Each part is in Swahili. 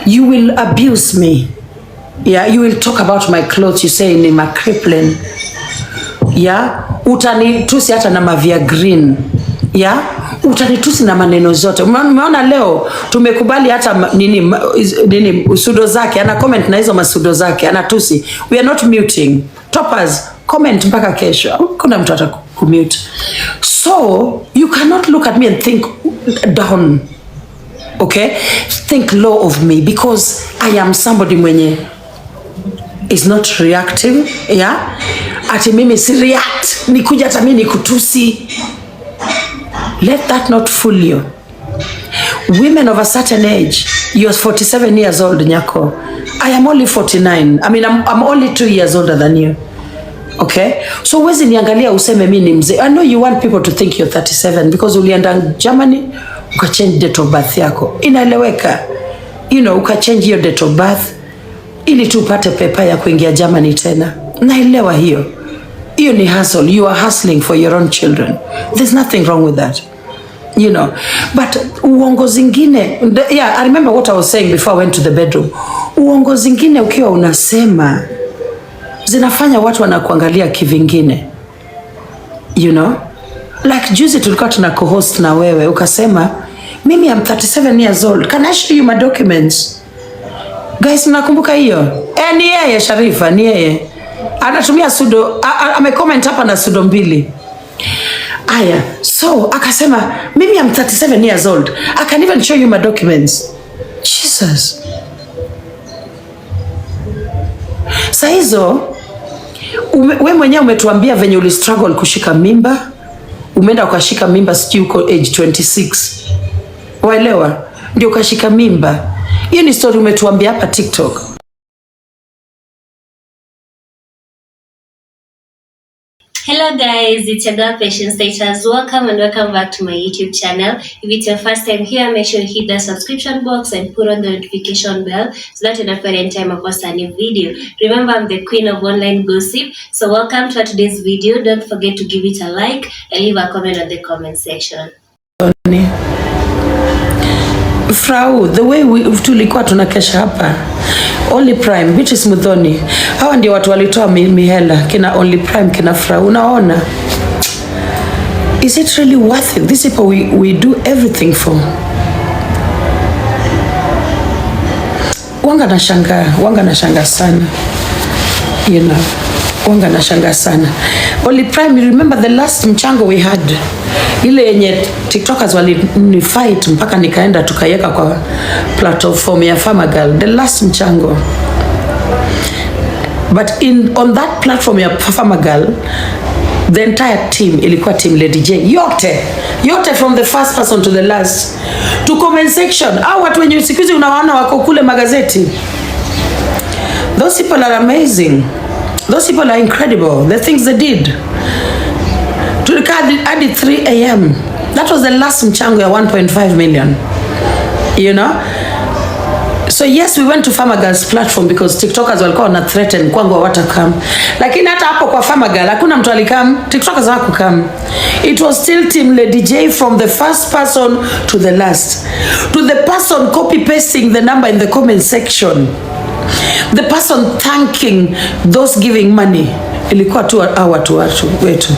You will abuse me. Yeah, you will talk about my clothes, you say ni crippling. Yeah, utanitusi hata na mavia green. Yeah, utanitusi na maneno zote. Umeona leo tumekubali hata nini usudo zake, ana comment na hizo masudo zake, anatusi. We are not muting. Toppers, comment mpaka kesho. Kuna mtu atakumute. So, you cannot look at me and think down. Okay? Think low of me because I am somebody mwenye is not reactive. Yeah? Ati mimi si react. Nikuja hata mimi nikutusi. Let that not fool you. Women of a certain age, you're 47 years old, Nyako. I am only 49. I mean, I'm only 2 years older than you. Okay? So wezi niangalia useme mimi ni mzee. I know you want people to think you're 37 because ulienda Germany, uka change date of birth yako. Inaeleweka. You know, uka change your date of birth ili tu upate pepa ya kuingia Germany tena. Naelewa hiyo. Hiyo ni hustle. You are hustling for your own children. There's nothing wrong with that. You know. But uongo zingine, yeah, I remember what I was saying before I went to the bedroom. Uongo zingine ukiwa unasema zinafanya watu wanakuangalia kivingine. You know? Like juzi tulikuwa tuna co-host na wewe ukasema mimi am 37 years old. Can I show you my documents? Guys, mnakumbuka hiyo? Ni yeye Sharifa, ni yeye. Anatumia sudo, amecomment hapa na sudo 2. Aya, so akasema mimi am 37 years old. I can even show you my documents. Jesus. Sa hizo we mwenyewe umetuambia venye uli struggle kushika mimba. Umeenda ukashika mimba sijui uko age 26. Waelewa? Ndio ukashika mimba. Hiyo ni story umetuambia hapa TikTok. Hello guys, it's your girl Patience Status. Welcome and welcome back to my YouTube channel. If it's your first time here, make sure you hit the subscription box and put on the notification bell so that you don't forget any time I post a new video. Remember, I'm the queen of online gossip. So welcome to today's video. Don't forget to give it a like and leave a comment on the comment section. Frau, the way tulikuwa tunakesha hapa Only Prime, Beatrice Muthoni, hawa ndio watu walitoa mihela kina Only Prime, kina Frau. Unaona, is it really worth it? These people we do everything for. Wanga na shanga sana, you know, wanga na shanga sana. Only Prime, you remember the last mchango we had, ile yenye TikTokers wali fight mpaka nikaenda tukaiweka kwa platform ya Farmer Girl, the last mchango. But on that platform ya Farmer Girl, the entire team ilikuwa team Lady J, yote from the first person to the last, to comment section. Au watu wenye sikuizi unawaona wako kule magazeti. Those people are amazing. Those people are incredible. The things they did. Tulikaa hadi 3 a.m. That was the last mchango ya 1.5 million. You know? So yes, we went to Farmer Girl's platform because TikTokers walikuwa wana threaten kwangu hawatakam. Lakini hata hapo kwa Farmer Girl hakuna mtu alikam, TikTokers hawakukam. It was still team Lady J from the first person to the last. To the person copy pasting the number in the comment section. The person thanking those giving money. Ilikuwa tu watu wetu.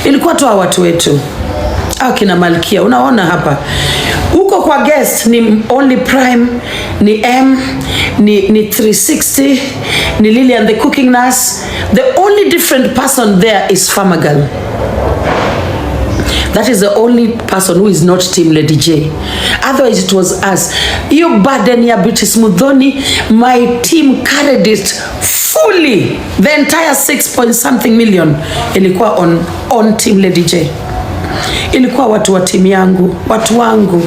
Ilikuwa tu watu wetu. Au kina Malkia, unaona hapa. Uko kwa guest ni Only Prime, ni M, ni 360, ni Lillian the cooking nurse. The only different person there is Farmer Girl. That is the only person who is not team Lady J. Otherwise it was us. Iyo burden ya Beatrice Muthoni, my team carried it fully. The entire 6 point something million ilikuwa on team Lady J. Ilikuwa watu wa team yangu, watu wangu.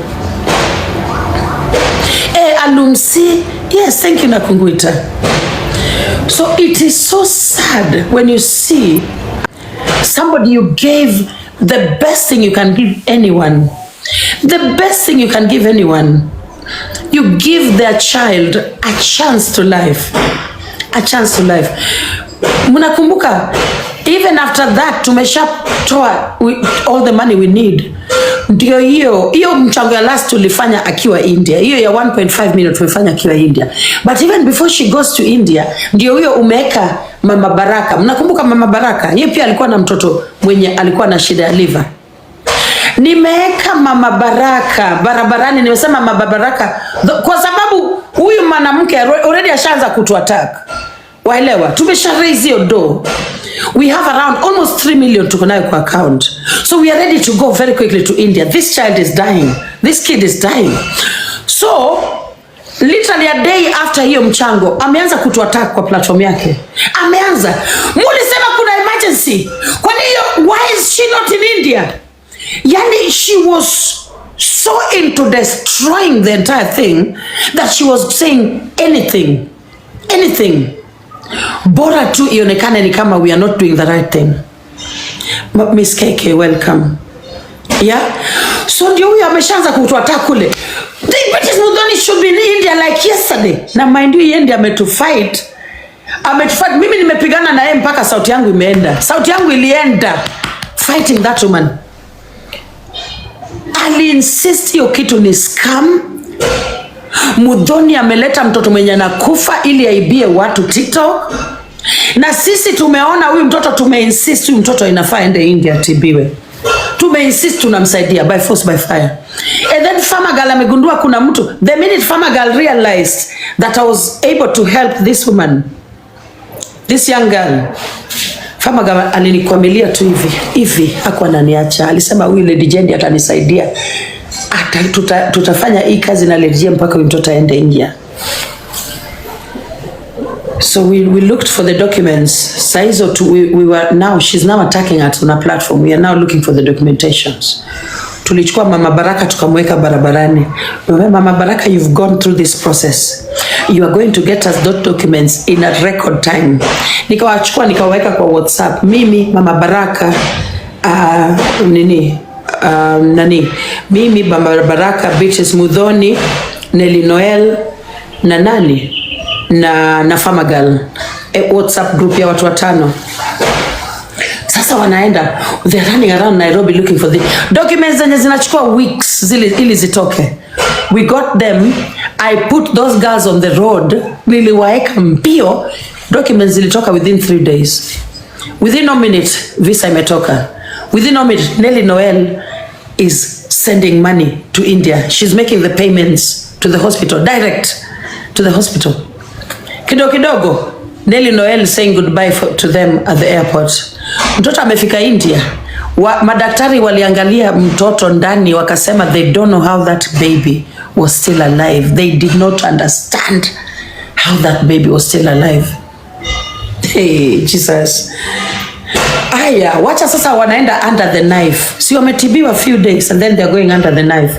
Alumsi, yes, thank you Nakunguita. So it is so sad when you see somebody you gave the best thing you can give anyone. The best thing you can give anyone. You give their child a chance to life. A chance to life. Munakumbuka, even after that, tumesha toa all the money we need. Ndio hiyo mchango ya last tulifanya akiwa India. Hiyo ya 1.5 million tulifanya akiwa India. But even before she goes to India, ndio hiyo umeweka Mama Baraka. Mnakumbuka Mama Baraka? Yeye pia alikuwa na mtoto mwenye alikuwa na shida ya liver. Nimeweka Mama Baraka barabarani, nimesema Mama Baraka kwa sababu huyu mwanamke already ashaanza kutuattack. Waelewa? Tumesha raise your door. We have around almost 3 million tuko nayo kwa account. So we are ready to go very quickly to India. This child is dying. This kid is dying. So literally a day after hiyo mchango ameanza kutuattack kwa platform yake. Ameanza. Mulisema kuna emergency. Kwa hiyo why is she not in India? Yani she was so into destroying the entire thing that she was saying anything. Bora tu ionekane ni kama we are not doing the right thing. Miss KK, welcome. Yeah? So ndio huyo ameshaanza kutuattack kule. The British Muthoni should be in India like yesterday. Na mind you India ametufight. Mimi nimepigana na yeye mpaka sauti yangu imeenda. Sauti yangu ilienda fighting that woman. Ali insist hiyo kitu ni scam. Muthoni ameleta mtoto mwenye anakufa ili aibie watu TikTok. Na sisi tumeona huyu mtoto, tumeinsist huyu mtoto inafaa ende India tibiwe. Tumeinsist, tunamsaidia by force by fire. And then Farmer Girl amegundua kuna mtu. The minute Farmer Girl realized that I was able to help this woman, this young girl, Farmer Girl alinikwamilia tu hivi hakuwa ananiacha. Alisema huyu Lady Jendi atanisaidia. Tutafanya hii kazi na Lady Jendi mpaka huyu mtoto aende India. So we looked for the documents. Saizo we were now, she's now attacking us on a platform. We are now looking for the documentations. Tulichukua Mama Baraka tukamweka barabarani. Mama Baraka, you've gone through this process. You are going to get us those documents in a record time. Nikawachukua nikaweka kwa WhatsApp. Mimi Mama Baraka mimi Mama Baraka, Beatrice Muthoni, Nelly Noel na nani? Na Farmer Girl, WhatsApp group ya watu 5. Sasa wanaenda, they're running around Nairobi looking for the documents zenye zinachukua weeks ili zitoke. We got them. I put those girls on the road. Niliwaeka mbio. Documents zilitoka within 3 days. Within a minute visa imetoka. Within a minute Nelly Noel is sending money to India. She's making the payments to the hospital, direct to the hospital. Kidogo Nelly Noel saying goodbye to them at the airport. Mtoto amefika India. Madaktari waliangalia mtoto ndani wakasema they don't know how that baby was still alive. They did not understand how that baby was still alive. Hey, Jesus. Aya, wacha sasa wanaenda under the knife. Si wametibiwa few days and then they're going under the knife.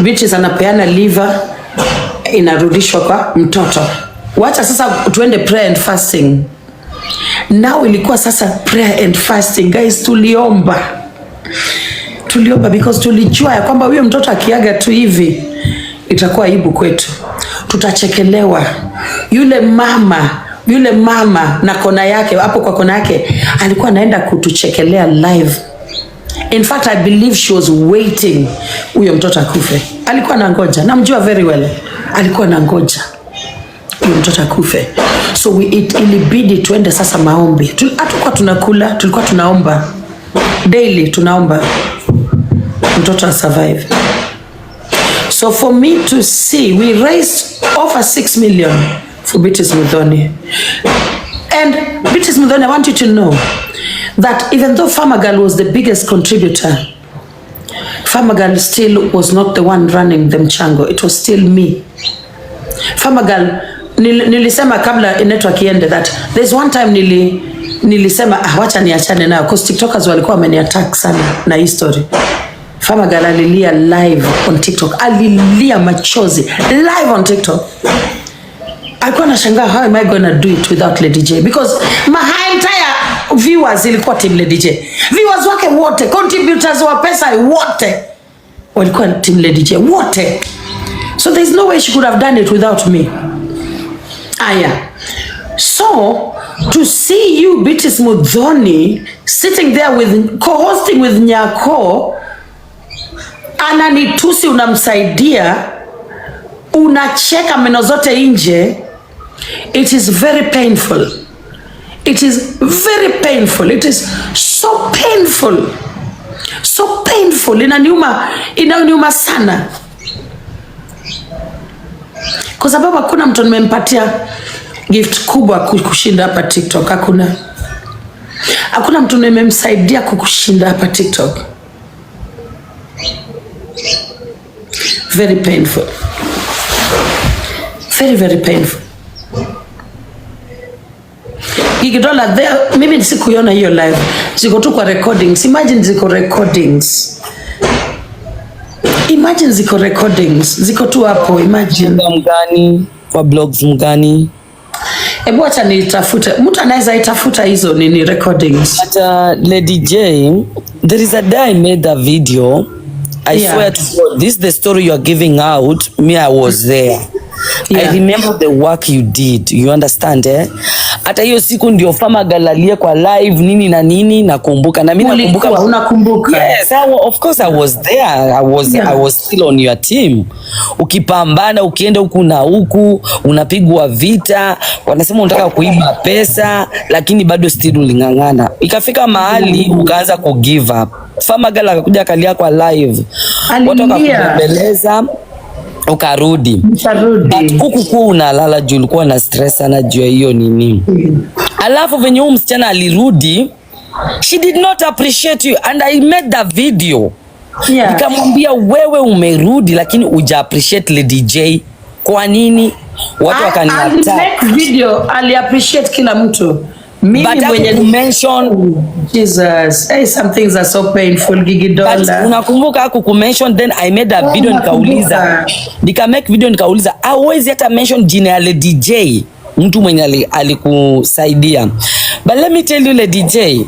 Which is anapeana liver inarudishwa kwa mtoto. Wacha sasa tuende prayer and fasting. Now ilikuwa sasa prayer and fasting. Guys, tuliomba because tulijua ya kwamba huyo mtoto akiaga tu hivi itakuwa aibu kwetu. Tutachekelewa. Yule mama na kona yake, hapo kwa kona yake alikuwa anaenda kutuchekelea live. In fact, I believe she was waiting huyo mtoto akufe. Alikuwa anangoja. Namjua very well. Alikuwa anangoja mtoto akufe. So ilibidi tuende sasa maombi. Hatukuwa tunakula, tulikuwa tunaomba daily, tunaomba mtoto survive. So for me to see, we raised over 6 million for Beatrice Muthoni. And Beatrice Muthoni, I want you to know that even though Farmer Girl was the biggest contributor, Farmer Girl still was not the one running the mchango. It was still me. Farmer Girl, nilisema kabla network iende that there's one time nilisema wacha niachane nayo because TikTokers walikuwa wameniattack sana na history. Farmer Girl alilia live on TikTok. Alilia machozi live on TikTok. Alikuwa anashangaa how am I gonna do it without Lady J, because my entire viewers ilikuwa team Lady J. Viewers wake wote, contributors wa pesa wote walikuwa team Lady J wote. So there's no way she could have done it without me. Aya. So to see you Beatrice Muthoni sitting there with co-hosting with Nyako ananitusi, unamsaidia, unacheka meno zote nje. It is very painful. It is very painful. It is so painful. So painful. Inaniuma sana. Kwa sababu hakuna mtu nimempatia gift kubwa kushinda hapa TikTok. Hakuna mtu nimemsaidia kukushinda hapa TikTok. Very painful. Very, very painful. Gigidola, mimi sikuiona hiyo live. Ziko tu kwa recordings. Imagine ziko recordings. Imagine ziko recordings. Ziko tu hapo, imagine. Mgani, kwa blogs mgani. Ebu acha nitafute. Mtu anaweza itafuta hizo nini recordings. But Lady J, there is a day I made a video. I swear to God, this is the story you are giving out. Me, I was there. I remember the work you did. You understand, eh? Hata hiyo siku ndio Fama Galalie kwa live nini na nini nakumbuka. Na mimi nakumbuka. Unakumbuka? Yes, of course I was there. I was still on your team. Ukipambana, ukienda huku na huku, unapigwa vita, wanasema unataka kuiba pesa, lakini bado still ulingangana. Ikafika mahali ukaanza ku give up. Fama Gala akakuja akalia kwa live. Watu wakakubembeleza. Ukarudi. Huku kuwa unalala juu ulikuwa na stress sana juu ya hiyo nini. Alafu venye huyu msichana alirudi, she did not appreciate you and I made the video. Nikamwambia wewe umerudi lakini uja appreciate Lady J. Kwa nini? Watu wakaniattack. Video ali appreciate kila mtu. Mimi mwenye mention Jesus. Hey, some things are so painful, Gigidola. Unakumbuka hakukumention, then I made a video nikauliza. Make video nikauliza, hauwezi hata mention jina ya Lady J, mtu mwenye alikusaidia. But let me tell you Lady J,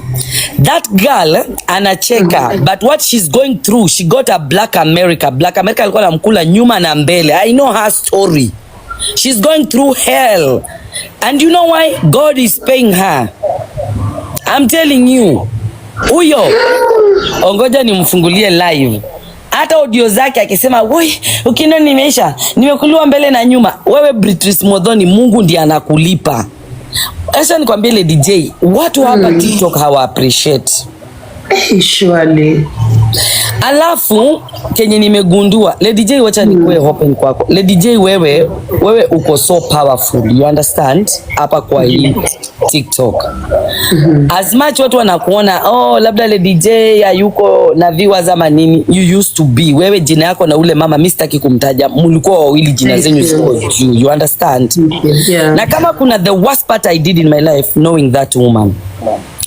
that girl anacheka, but what she's going through, she got a Black America. Black America alikuwa anamkula nyuma na mbele. I know her story. She's going through hell. And you know why? God is paying her. I'm telling you. Huyo ongoja nimfungulie live. Hata audio zake akisema, "Woi, ukiona nimeisha, nimekuliwa mbele na nyuma." Wewe Beatrice Modhoni, Mungu ndiye anakulipa. Acha nikwambie Lady J, watu hapa TikTok hawa appreciate. Surely. Alafu kenye nimegundua Lady J, wacha nikuwe open kwako. Lady J, wewe uko so powerful, you understand, hapa kwa hii TikTok. As much watu wanakuona labda Lady J hayuko na viewers ama nini, you used to be. Wewe jina yako na ule mama mimi sitaki kumtaja, mlikuwa wawili jina zenyu ziko juu, you understand. Na kama kuna the worst part I did in my life, knowing that woman,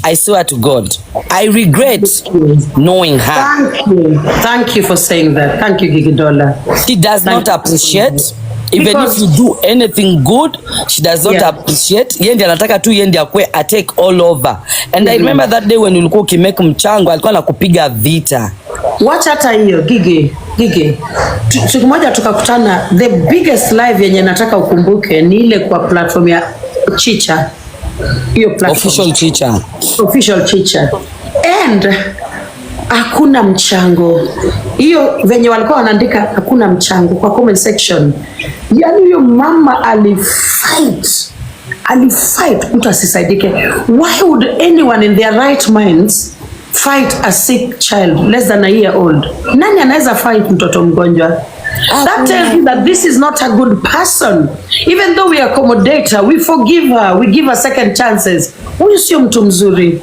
I swear to God, I regret knowing her. Thank you for saying that. Thank you, Gigidola. She does not appreciate. Even if you do anything good, she does not appreciate. Yendi anataka tu yendi akwe take all over. And I remember that day when ulikuwa ukimake mchango, alikuwa anakupiga vita. Watch hata hiyo, Gigi. Siku moja tukakutana, the biggest live yenye nataka ukumbuke ni ile kwa platform ya Chicha. Hiyo platform. Official Chicha. And hakuna mchango. Hiyo venye walikuwa wanaandika hakuna mchango kwa comment section. Yaani huyo mama alifight mtu asisaidike. Why would anyone in their right minds fight a sick child less than a year old? Nani anaweza fight mtoto mgonjwa? That tells you that this is not a good person. Even though we accommodate her, we forgive her, we give her second chances. Huyu sio mtu mzuri.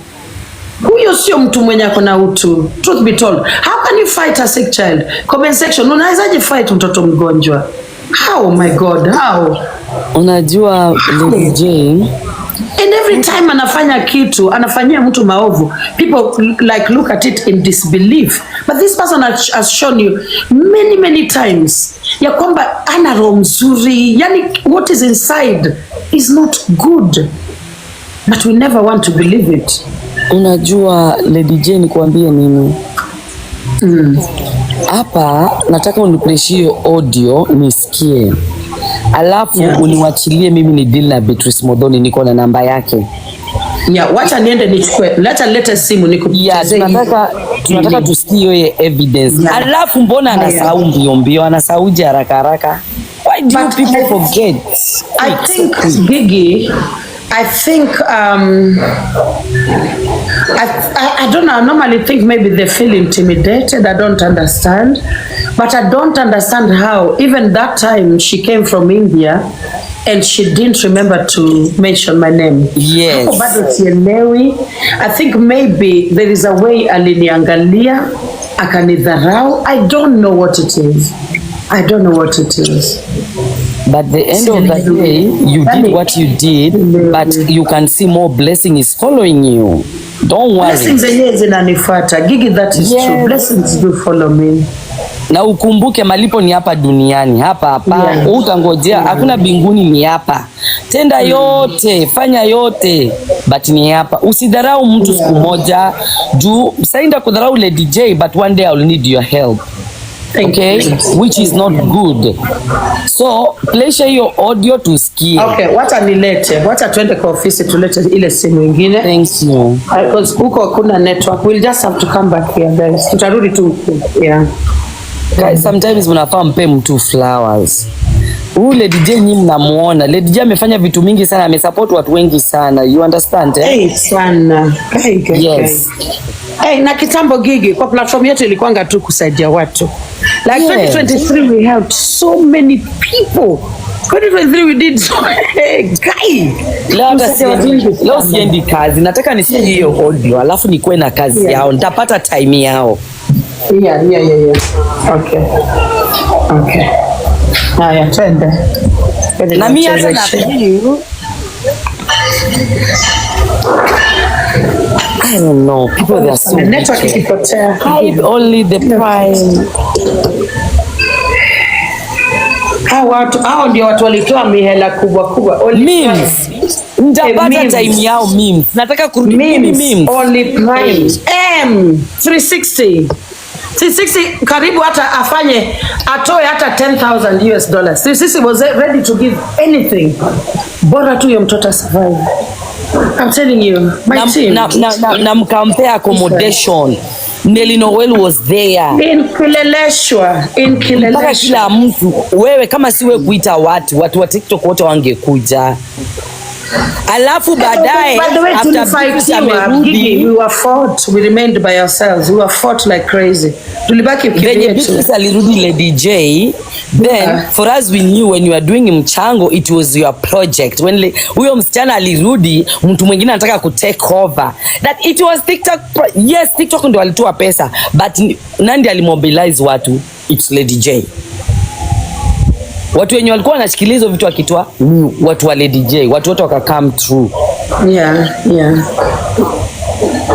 Huyo sio mtu mwenye akona utu. Truth be told, how can you fight a sick child? Comment section, unawezaje fight mtoto mgonjwa? How, my God, how? Unajua Lady J, and every time anafanya kitu, anafanyia mtu maovu, people like look at it in disbelief. But this person has shown you many times ya kwamba ana roho mzuri. Yani what is inside is not good. But we never want to believe it. Unajua Lady J, nikuambie nini? Hapa nataka unipleshie audio nisikie. Alafu uniwachilie mimi ni deal na Beatrice Modhoni, niko na namba yake. Yeah, wacha niende nichukue. Leta simu nikuchezee. Yeah, tunataka tusikie hiyo evidence. Yeah. Alafu mbona anasahau mbio, anasauje haraka? Why do people forget? I think Gigi, I don't know. I normally think maybe they feel intimidated. I don't understand. But I don't understand how even that time she came from India and she didn't remember to mention my name. Yes. Bado sielewi. I think maybe there is a way aliniangalia akanidharau. I don't know what it is. But the end of the day, you did what you did, but you can see more blessing is following you. Don't worry. Blessings zenyewe zinanifuata. Gigi, that is true. Blessings do follow me. Na ukumbuke malipo ni hapa duniani, hapa. Yeah. Utangojea, hakuna binguni, ni hapa. Tenda yote, fanya yote, but ni hapa. Usidharau mtu siku moja, juu sainda kudharau le DJ, but one day I'll need your help. Okay, which is not good. So, play your audio tusikie. Okay, wacha tuende kwa ofisi tulete ile simu nyingine. Thank you. Because huko kuna network. We'll just have to come back here, guys. Tutarudi tu. Yeah. Guys, sometimes mnafaa mpe mtu flowers. Ule DJ nyinyi mnamuona. Le DJ amefanya vitu mingi sana, amesupport watu wengi sana. You understand? Hey, sana. Yes. Hey, na kitambo Gigi, kwa platform yetu ilikuanga tu kusaidia watu. Like 2023 we helped so many people. 2023 we did so guy. Leo siendi kazi. Nataka nisikie hiyo audio, alafu nikuwe na kazi yao. Nitapata time yao. Yeah. Okay. Haya, twende. Na mimi hata na I don't know. People they are so network ikipotea. Hide only the prime. Hao ndio watu walitoa mihela kubwa. Memes. Ndapata time yao memes. Nataka kurudi memes. Only prime. 360 karibu hata atoe hata $10,000 US. 360 was ready to give anything. Bora tu yo mtoto survive. I'm telling you, my team. Na mkampea accommodation. Nelly Noel was there. In Kileleshwa. Mpaka kila mtu, wewe kama siwe kuita watu wa TikTok wote wangekuja. Alafu baadaye after we were fought, we remained by ourselves. We were fought like crazy. Tulibaki because alirudi le DJ. Then for us we knew when you are doing mchango it was your project. When huyo msichana alirudi, mtu mwingine anataka ku take over. That it was TikTok. Yes, TikTok ndio alitoa pesa, but nandi alimobilize watu? It's le DJ. Watu wenye walikuwa wanashikilia hizo vitu akitoa watu wa Lady J, watu wote waka come through. Yeah.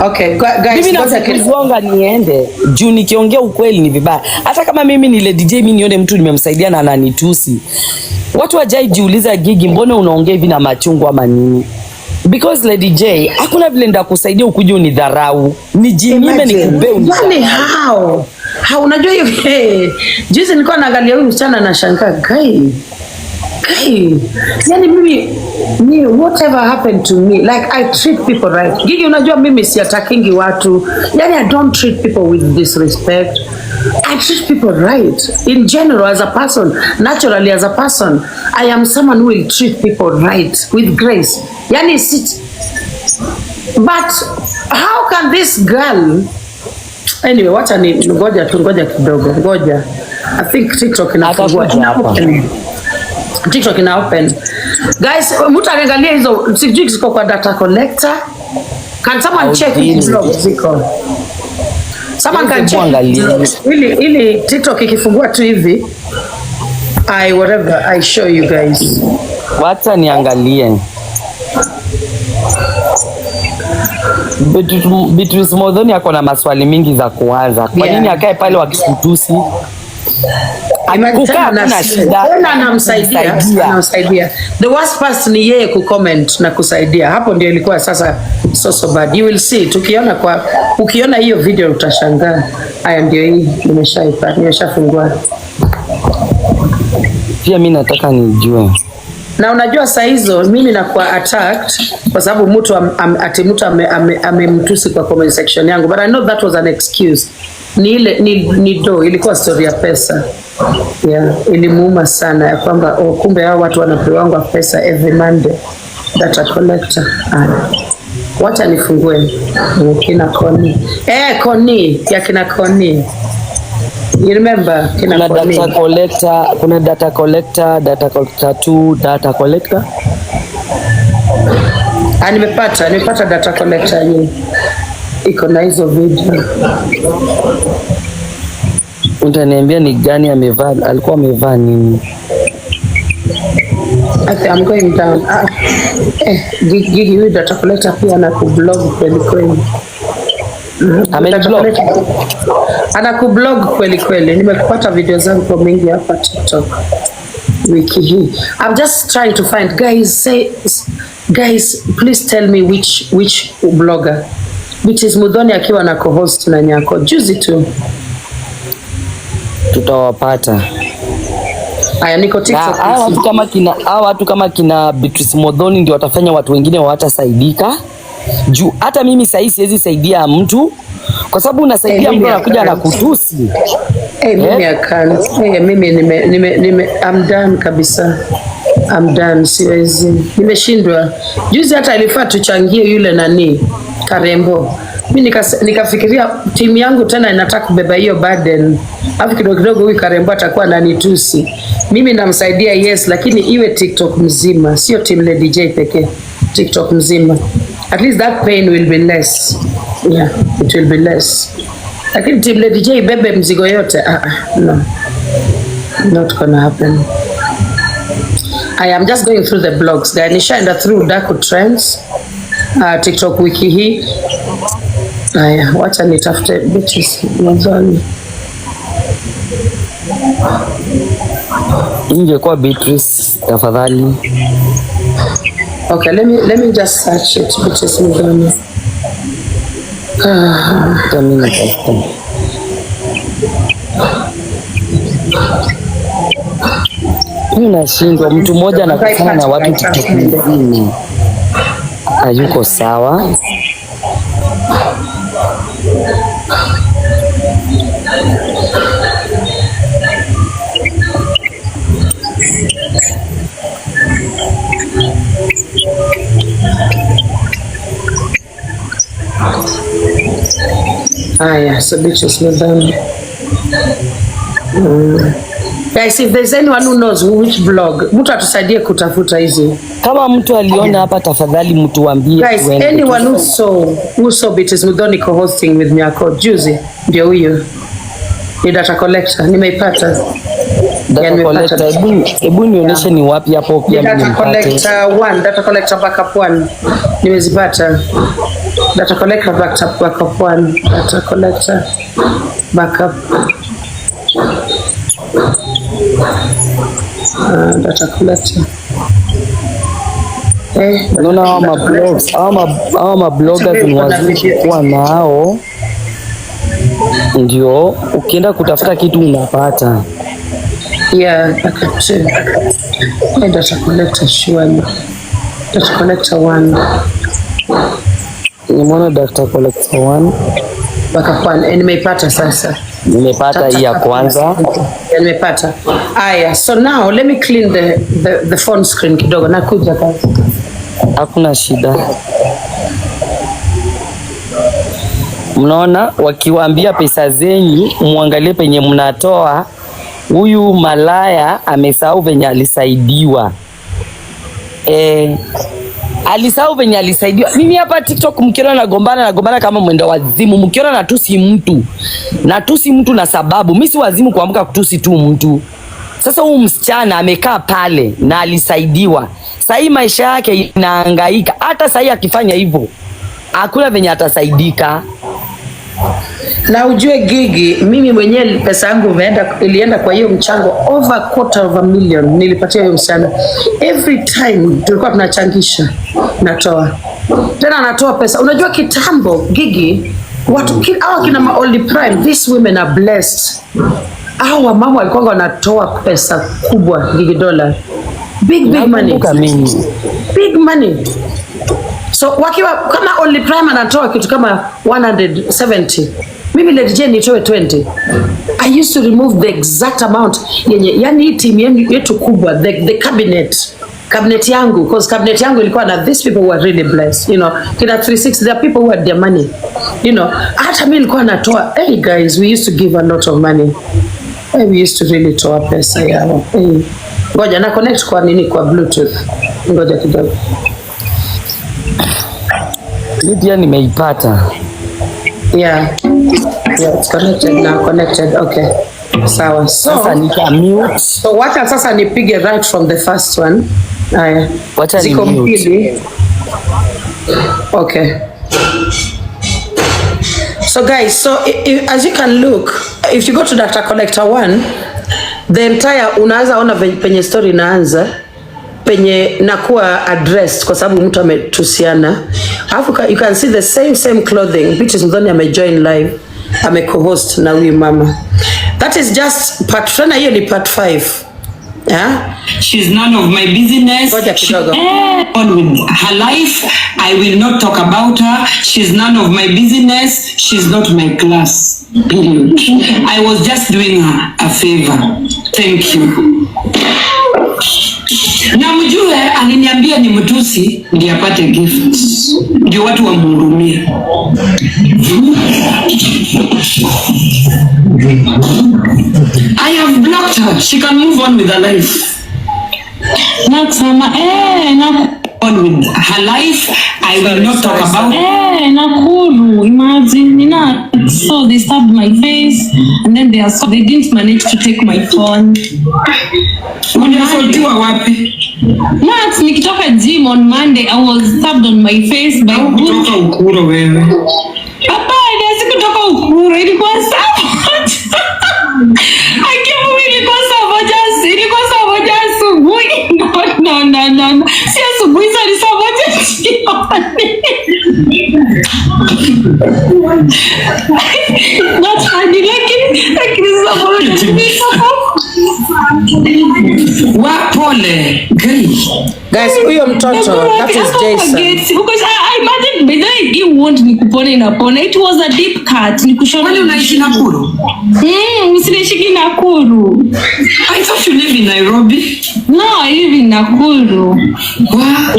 Okay, guys, mimi nakuonga niende. Juu nikiongea ukweli ni vibaya. Hata kama mimi ni Lady J, mimi nione mtu nimemsaidia na ananitusi. Watu wajai jiuliza Gigi, mbona unaongea hivi na machungu ama nini? Because Lady J, hakuna vile nda kusaidia ukuje unidharau. Nijinyime nikupe unidharau. Yani how unajua hiyo juzi nilikuwa naangalia huyu msichana na shangaa guy. Yani mimi whatever happened to me, like I treat people right. Gigi, unajua mimi siatakingi watu. Yani I don't treat people with disrespect. I treat people right. In general, as a person, naturally as a person, I am someone who will treat people right with grace. Yani but how can this girl? Anyway, wacha ni ngoja kidogo. I think TikTok inafungua. TikTok ina open. Guys, mtu angalia hizo sijui ziko kwa data collector. Can someone check hizo blogs ziko? Someone can check. Ili TikTok ikifungua tu hivi, I show you guys. Wacha niangalie. Beatrice Modhoni ako na maswali mingi za kuanza. Kwa nini akae pale wakikutusi? Kukaa na shida. Anamsaidia. The worst part ni yeye kucomment na kusaidia. Hapo ndio ilikuwa sasa so bad. You will see. Ukiona hiyo video utashangaa. Haya ndio hii nimeshafungua. Pia mimi nataka nijue. Na unajua saa hizo mimi nakuwa attacked kwa sababu mtu mtu amemtusi kwa comment section yangu, but I know that was an excuse. Ilikuwa story ya pesa. Yeah, ilimuuma sana ya kwamba kumbe hao watu wanapewa pesa every Monday. Data collector. Wacha nifungue kina Koni. Koni ya kina Koni. You remember kina Koni? Kuna data collector 2, data collector. Nimepata data collector hii. Iko na hizo video. Utaniambia ni gani amevaa? Alikuwa amevaa nini? I'm going down. Gigi huyu data collector pia anakublog kweli. Ameblog. Anakublog kweli. Nimepata video zangu kwa mingi hapa TikTok wiki hii. I'm just trying to find guys, please tell me which blogger. Beatrice Muthoni akiwa na co-host na Nyako. Juzi tu. Tutawapata. Aya, niko TikTok. Watu kama kina Beatrice Muthoni ndio watafanya watu wengine watasaidika. Juu hata mimi sasa siwezi saidia mtu kwa sababu unasaidia mtu anakuja na kutusi. Mimi akana. Mimi I'm done kabisa. I'm done, siwezi. Nimeshindwa. Juzi hata ilifaa tuchangie yule nani Karembo. Mimi nikafikiria timu yangu tena inataka kubeba hiyo burden. Alafu kidogo huyu Karembo atakuwa ananitusi. Mimi namsaidia yes, lakini iwe TikTok mzima, sio team le DJ pekee. TikTok mzima. At least that pain will be less. Yeah, it will be less. Lakini team le DJ bebe mzigo yote. No. Not gonna happen. I am just going through the blogs. Guys, nishaenda through Daku Trends. TikTok wiki hii. Aya, wacha nitafute Beatrice Muthoni. Ingekuwa Beatrice tafadhali. Okay, let me just search it. Beatrice Muthoni. Nashindwa mtu mmoja anakutana na watu TikTok mzima. Hayuko sawa. So Beatrice Muthoni. Guys, if there's anyone who knows which blog, mtu atusaidie kutafuta hizi. Kama mtu aliona hapa tafadhali mtu waambie. Guys, anyone who saw Beatrice Muthoni co-hosting with Nyako juzi, ndio huyo. Ni data collector, nimeipata. Data collector, hebu nionyeshe ni wapi hapo pia mimi nipate. Data collector backup 1. Nimezipata. Data collector backup 1. Data collector backup. Data collector. Unaona hao mabloggers ni wazuri kuwa nao. Ndio ukienda kutafuta kitu unapata. Yeah, data collector surely. Data collector 1. Nimeona data collector 1. Backup 1. Nimeipata sasa. Nimepata hii ya kwanza. Nimepata. Aya, so now let me clean the phone screen kidogo. Nakuja kazi. Hakuna shida. Mnaona wakiwaambia pesa zenyu muangalie penye mnatoa. Huyu malaya amesahau venye alisaidiwa. Alisahau venye alisaidiwa. Mimi hapa TikTok mkiona nagombana kama mwenda wazimu. Mkiona natusi mtu na sababu. Mimi si wazimu kuamka kutusi tu mtu. Sasa huyu msichana amekaa pale na alisaidiwa. Sasa hii maisha yake inahangaika. Hata sasa akifanya hivyo hakuna venye atasaidika. Na ujue Gigi, mimi mwenyewe pesa yangu ilienda kwa hiyo mchango over $250,000 nilipatia hiyo msichana. Every time tulikuwa tunachangisha natoa. Tena natoa pesa. Unajua kitambo Gigi, watu kina old prime, these women are blessed. Hao mama walikuwa wanatoa pesa kubwa Gigi dola. Big money. Big money. So wakiwa kama Only Prime anatoa kitu kama 170. Mimi Lady Jane nitoe 20. I used to remove the exact amount yenye yani team yetu kubwa, the cabinet yangu, because cabinet yangu ilikuwa na these people who are really blessed, you know. Kina 360, there are people who had their money, you know. Hata mimi nilikuwa natoa, hey guys, we used to give a lot of money. Hey, we used to really toa pesa yao. Hey. Ngoja na connect kwa nini kwa Bluetooth. Ngoja kidogo. Lydia nimeipata. Yeah, it's connected now, connected. Okay. Sawa. Sasa nikamute. So wacha sasa nipige right from the first one. Haya. Wacha nimute. Okay. So guys, so as you can look, if you go to Dr. Collector 1, the entire unaweza ona penye story inaanza, penye nakuwa addressed kwa sababu mtu ametusiana. Alafu you can see the same clothing which is Mdhoni amejoin live, ame-co-host na huyu mama. That is just part 4, hiyo ni part 5. Yeah? She's none of my business. She on with her life. I will not talk about her. She's none of my business. She's not my class. Period. I was just doing her a favor. Thank you. Na mjue aliniambia ni mtusi ndiye apate gifts. Ndio watu wamhurumie. I have blocked her. She can move on with her life. Nakusema on with her life. I will not talk about Nakuru, imagine, so they stabbed my face and then they didn't manage to take my phone. Unasoltiwa wapi? Max, nikitoka gym on Monday, I was stabbed on my face by kutoka Ukuro wewe. Hapana, sikutoka Ukuro, ilikuwa sabotage. Ilikuwa sabotage asubuhi. No. Si asubuhi, sorry, sabotage jioni. Not funny, lakini sabotage. Wapole. Guys, huyo mtoto, that is Jason. Because I imagine by the way you want nikupone inapona. It was a deep cut. Nikushona. Wale unaishi Nakuru? Usinaishi Nakuru. I thought you live in Nairobi. No, I live in Nakuru. Wow.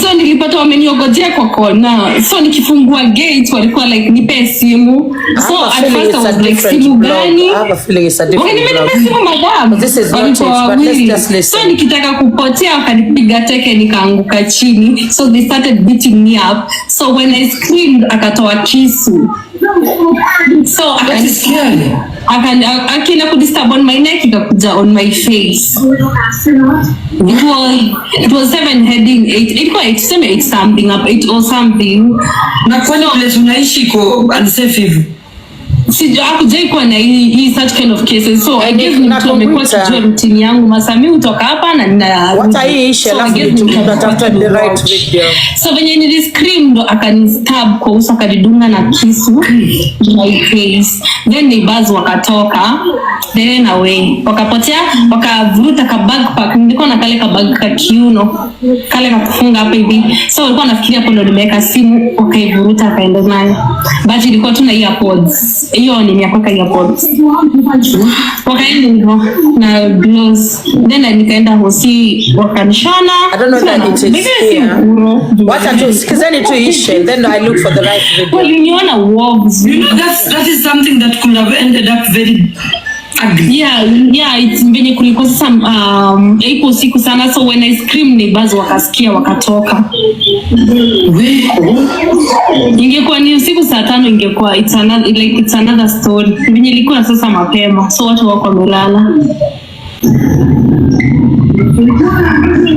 So nilipata wameniogojea kwa kona. So nikifungua gate walikuwa like nipe simu. So at first I was like simu gani? I have a feeling it's a different blog. Simu madam. This is not it, but let's just listen. So nikitaka kupotea wakanipiga teke nikaanguka chini. So they started beating me up. So when I screamed akatoa kisu. So akina kudisturb on my neck ikakuja on my face. It was 7 heading 8. Ilikuwa 8 something up 8 or something. Na kwani wale tunaishi ko unsafe hivi? Hakujai kuwa na hii such kind of cases. So I gave him to amekuwa kijua routine yangu. Masami utoka hapa na nina what hii ishe alafu tunatafuta the right video. So venye nili scream ndo akanistab kwa uso akanidunga na kisu my face. Then neighbors wakatoka. Then away. Wakapotea, wakavuruta ka backpack. Nilikuwa na kale ka bag ka kiuno. Kale ka kufunga hapa hivi. So walikuwa nafikiria hapo ndo nimeweka simu, wakaivuruta kaenda nayo. But ilikuwa tu na earpods. Hiyo ni Nyako ka earpods. Wakaenda hivyo na gloves. Then nikaenda hosi wakanishona. I don't know that it is here. Wacha tu sikizeni tu ishe, then I look for the right video. Well, uniona wolves. You know that is something that could have ended up very ugly. Yeah, it's venye kulikuwa sasa ipo siku sana, so when I scream neighbors wakasikia wakatoka. Ingekuwa ni usiku saa 5 ingekuwa it's another story. Venye ilikuwa sasa mapema, so watu wako wamelala.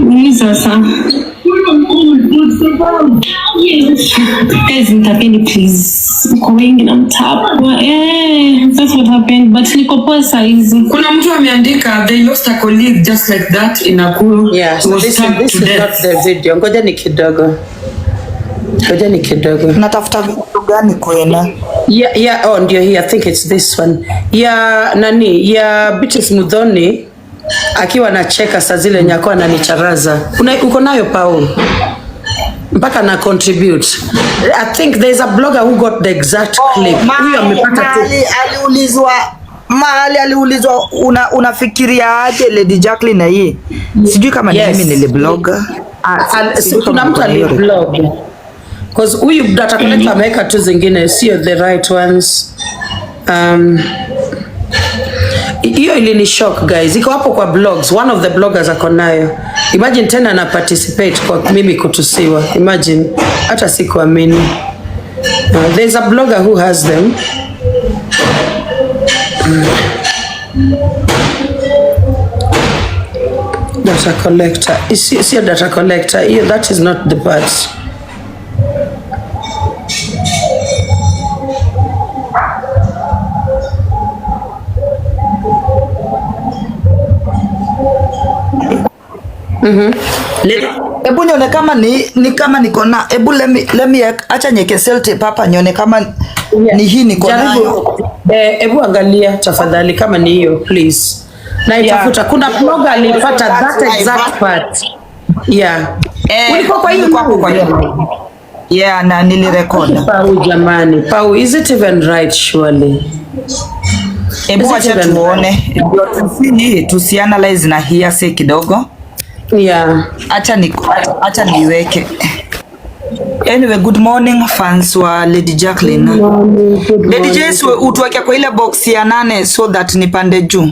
Ni sasa. Guys, nitapeni please. Uko wengi na mtapwa. That's what happened. But niko poa saizi. Kuna mtu ameandika they lost a colleague just like that in Nakuru. Yeah, so this is not the video. Ngoja ni kidogo. Natafuta vitu gani kwena? Yeah, ndio hii. I think it's this one. Yeah, Beatrice Mudhoni akiwa anacheka saa zile Nyako ananicharaza. Uko nayo Paul? Mpaka na contribute. I think there's a blogger who got the exact clip. Huyo amepata tu. Aliulizwa unafikiria aje Lady Jacqueline na hii? Sijui kama mimi niliblogger. Kuna mtu aliblog. Because huyu data collector ameweka tu zingine sio the right ones. Hiyo ilini shock guys. Iko hapo kwa blogs. One of the bloggers ako nayo. Imagine tena na participate kwa mimi kutusiwa. Imagine hata sikuamini. There's a blogger who has them. Data collector. Is your data collector? Yeah, that is not the part. Ebu nione kama ni kama niko na ebu let me acha nyeke selte papa nione kama ni hii niko nayo. Ebu angalia tafadhali kama ni hiyo please. Na itafuta kuna blogger alipata that exact part. Yeah. Ulikuwa kwa hiyo yeah, na nilirecord. Pau jamani. Pau, is it even right surely? Ebu acha tuone. Tusianalyze na hearsay kidogo. Yeah. Acha niweke. Anyway, good morning fans wa Lady Jacqueline. Lady Jess, utuweke kwa ile box ya 8 so that nipande juu.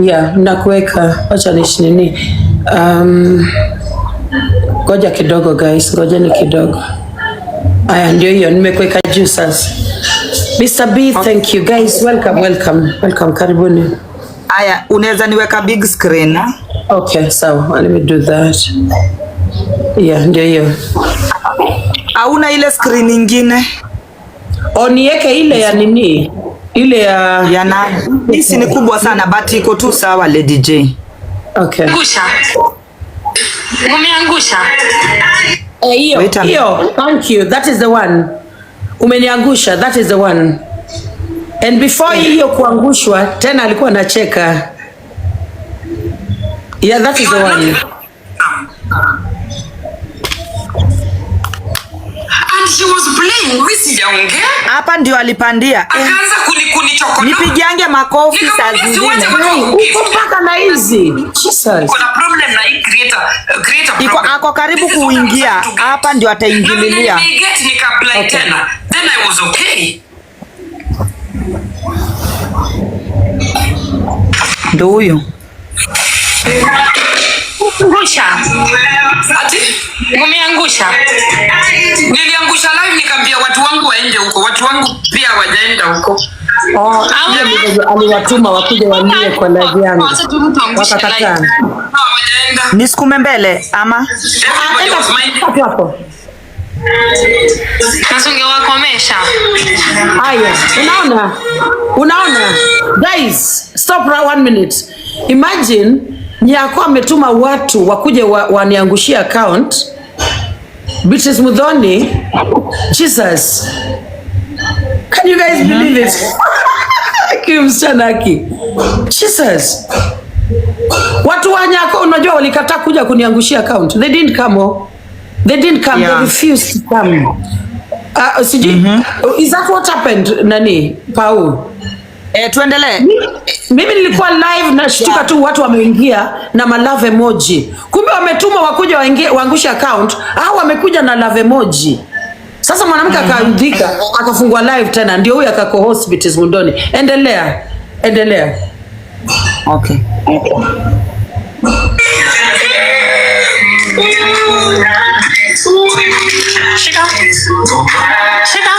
Yeah, nakuweka. Acha nishinini. Ngoja kidogo guys, ngoja ni kidogo. Aya, ndio hiyo nimekuweka juu sasa. Mr. B, thank you guys. Welcome, karibuni. Aya, unaweza niweka big screen na? Okay, so let me do that. Yeah, ndio hiyo. Hauna ile screen nyingine? Niweke ile ya nini? Ile ya nani? Hii ni kubwa sana but iko tu sawa Lady J. Okay. Umeangusha. Hiyo. Thank you. That is the one. Umeniangusha. That is the one. And before hiyo kuangushwa tena alikuwa anacheka. Yeah, that is the one. And she was playing with sijaongea. Hapa ndio alipandia. Akaanza kunichokonoa. Nipigiange makofi saa zingine. Uko mpaka na hizi. Jesus. Kuna problem na hii creator iko ako karibu kuingia. Hapa ndio ataingililia. Nika tena. Then I was okay. Ndio huyo. Angusha. Ati? Umeangusha. Niliangusha live nikaambia watu wangu waende huko. Watu wangu pia wajaenda huko. Aliwatuma wakuje walie kwa live yangu. Wakakataa. Wajaenda. Nisukume mbele ama? Hapo. Nasunge wakomesha. Haya, unaona? Guys, stop for 1 minute. Imagine Nyako ametuma watu wakuje waniangushia account. Beatrice Mudhoni. Jesus. Can you guys believe it? Kimsanaki. Jesus. Watu wa Nyako unajua walikataa kuja kuniangushia account. They didn't come. Yeah. They refused to come. Is that what happened, nani? Pau? Tuendelee. Mimi nilikuwa live na shtuka tu watu wameingia na malove emoji. Kumbe wametuma wakuja waangushe account au wamekuja na love emoji. Sasa mwanamke akaandika akafungua live tena ndio huyu akaco-host Beatrice Mudhoni. Endelea. Okay. Shika.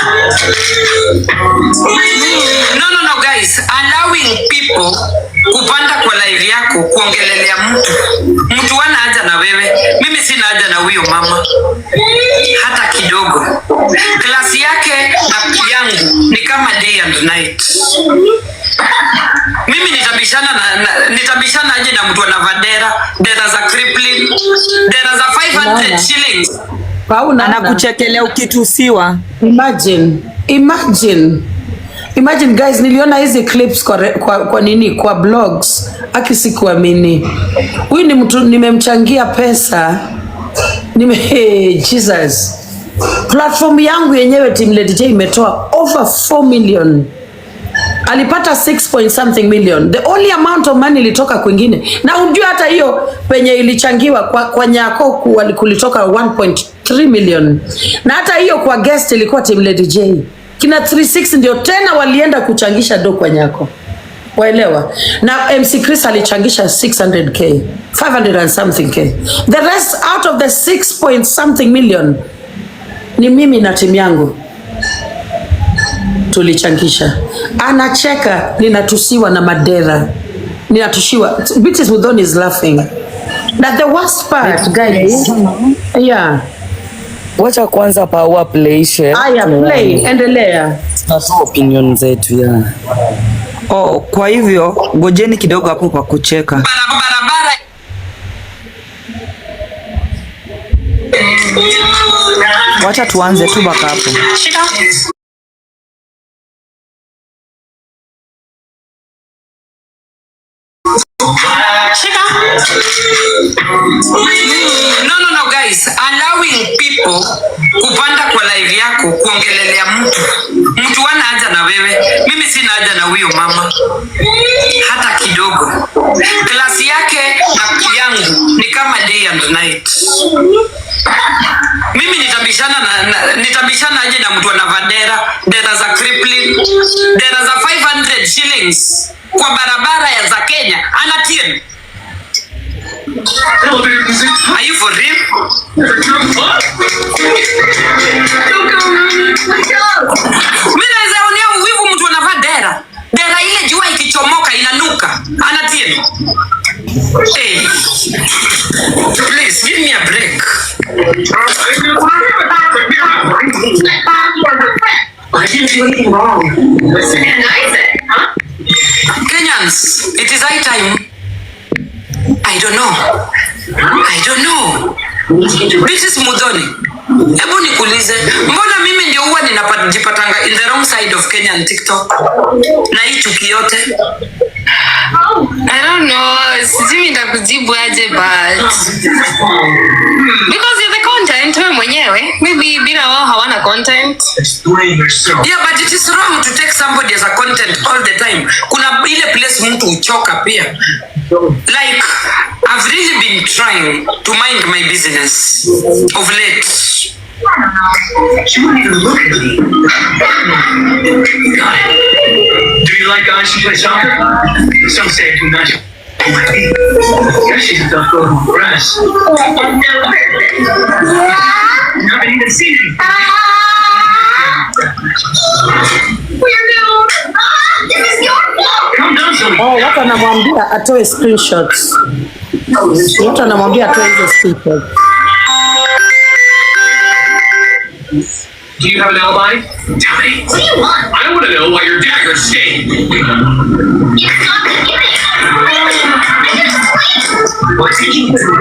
No guys, allowing people kupanda kwa live yako kuongelelea mtu wana haja na wewe. Mimi sina haja na huyo mama hata kidogo. Klasi yake na yangu ni kama day and night. Mimi nitabishana aje na mtu anavaa dera za crippling, dera za 500 shillings. Pauna anakuchekelea ukitusiwa. Imagine. Imagine guys, niliona hizi clips kwa nini kwa blogs, akisikuamini. Huyu ni mtu nimemchangia pesa. Jesus. Platform yangu yenyewe Team Lady J imetoa over 4 million. Alipata 6 point something million. The only amount of money ilitoka kwingine. Na unjua hata hiyo penye ilichangiwa kwa Nyako kulitoka 1.3 million. Na hata hiyo kwa guest ilikuwa Team Lady J. Kina 36 ndio tena walienda kuchangisha do kwa Nyako. Waelewa? Na MC Chris alichangisha 600k, 500 and something k. The rest out of the 6 point something million ni mimi na timu yangu tulichangisha. Anacheka, ninatusiwa na madera. Ninatushiwa. Bitches Mudhoni is laughing. That the worst part, guys. Yeah. Wacha kwanza power play share. Aya, play, endelea. Tunatoa opinion zetu ya. Oh, kwa hivyo ngojeni kidogo hapo kwa kucheka. Barabara. Wacha tuanze tu baka hapo. No guys, allowing people kupanda kwa live yako kuongelelea mtu wana haja na wewe. Mimi sina haja na huyo mama hata kidogo. Klasi yake na yangu ni kama day and night. Mimi nitabishana aje na mtu anavaa dera za crippling, dera za 500 shillings kwa barabara ya za Kenya anatia. Are you for real? Mimi naweza onea uwivu mtu anavaa dera ile jua ikichomoka inanuka anatia. Hey, please give me a break. I didn't do anything wrong. Listen, and I said, huh? Kenyans, it is high time. I don't know. This is Mudhoni. Hebu nikuulize, mbona mimi ndio huwa ninapajipatanga in the wrong side of Kenyan TikTok? Na hii chuki yote? I don't know. Sijui nitakujibu aje but because you're the content wewe mwenyewe. Maybe bila wao hawana content. Yeah, but it is wrong to take somebody as a content all the time. Kuna ile place mtu uchoka pia. Like, I've really been trying to mind my business of late. She wouldn't even look at me. Got it. Do you like guys who play soccer? Some say too much. Guess she's a tough girl on grass. Not even seen anything. This is your fault. Calm down, son. Oh, watu anamwambia atoe screenshots. Watu anamwambia atoe hizo screenshots. Do you have an alibi? Tell me. What do you want? I want to know why your dagger stayed. It's not gonna get it. I just explained. What's he doing? Stay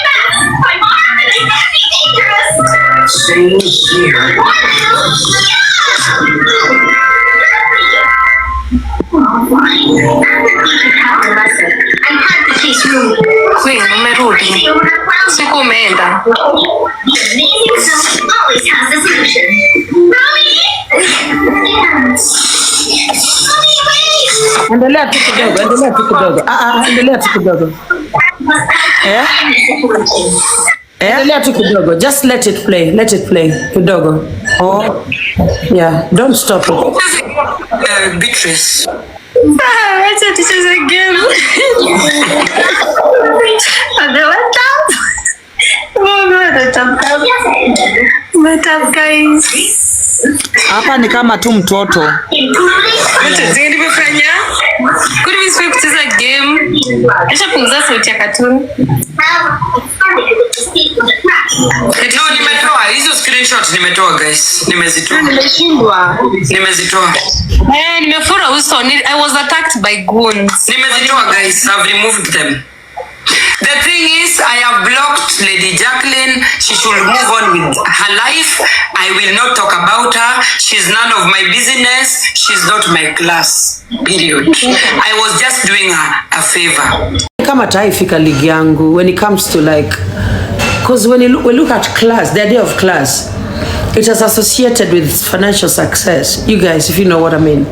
back. My arm and it can't be dangerous. Same here. What? Queen, umerudi. Siku umeenda. Endelea tu kidogo. Endelea tu kidogo. Just let it play kidogo. Oh. Yeah, don't stop it. Beatrice. Acha tucheze game. Hapa ni kama tu mtoto. Acha nimefanya. Kuni mimi kucheza game. Acha punguza sauti ya cartoon. No, nimetoa hizo screenshot, nimetoa guys. Nimezitoa. Nimezitoa. Nimefura uso. I was attacked by goons. Nimezitoa guys. I've removed them. The thing is, I have blocked Lady Jacqueline, she should move on with her life. I will not talk about her. She's none of my business. She's not my class. Period. I was just doing her a favor. Kama taifika ligi yangu when it comes to like, because when we look at class, the idea of class, it is associated with financial success. You guys, if you know what I mean.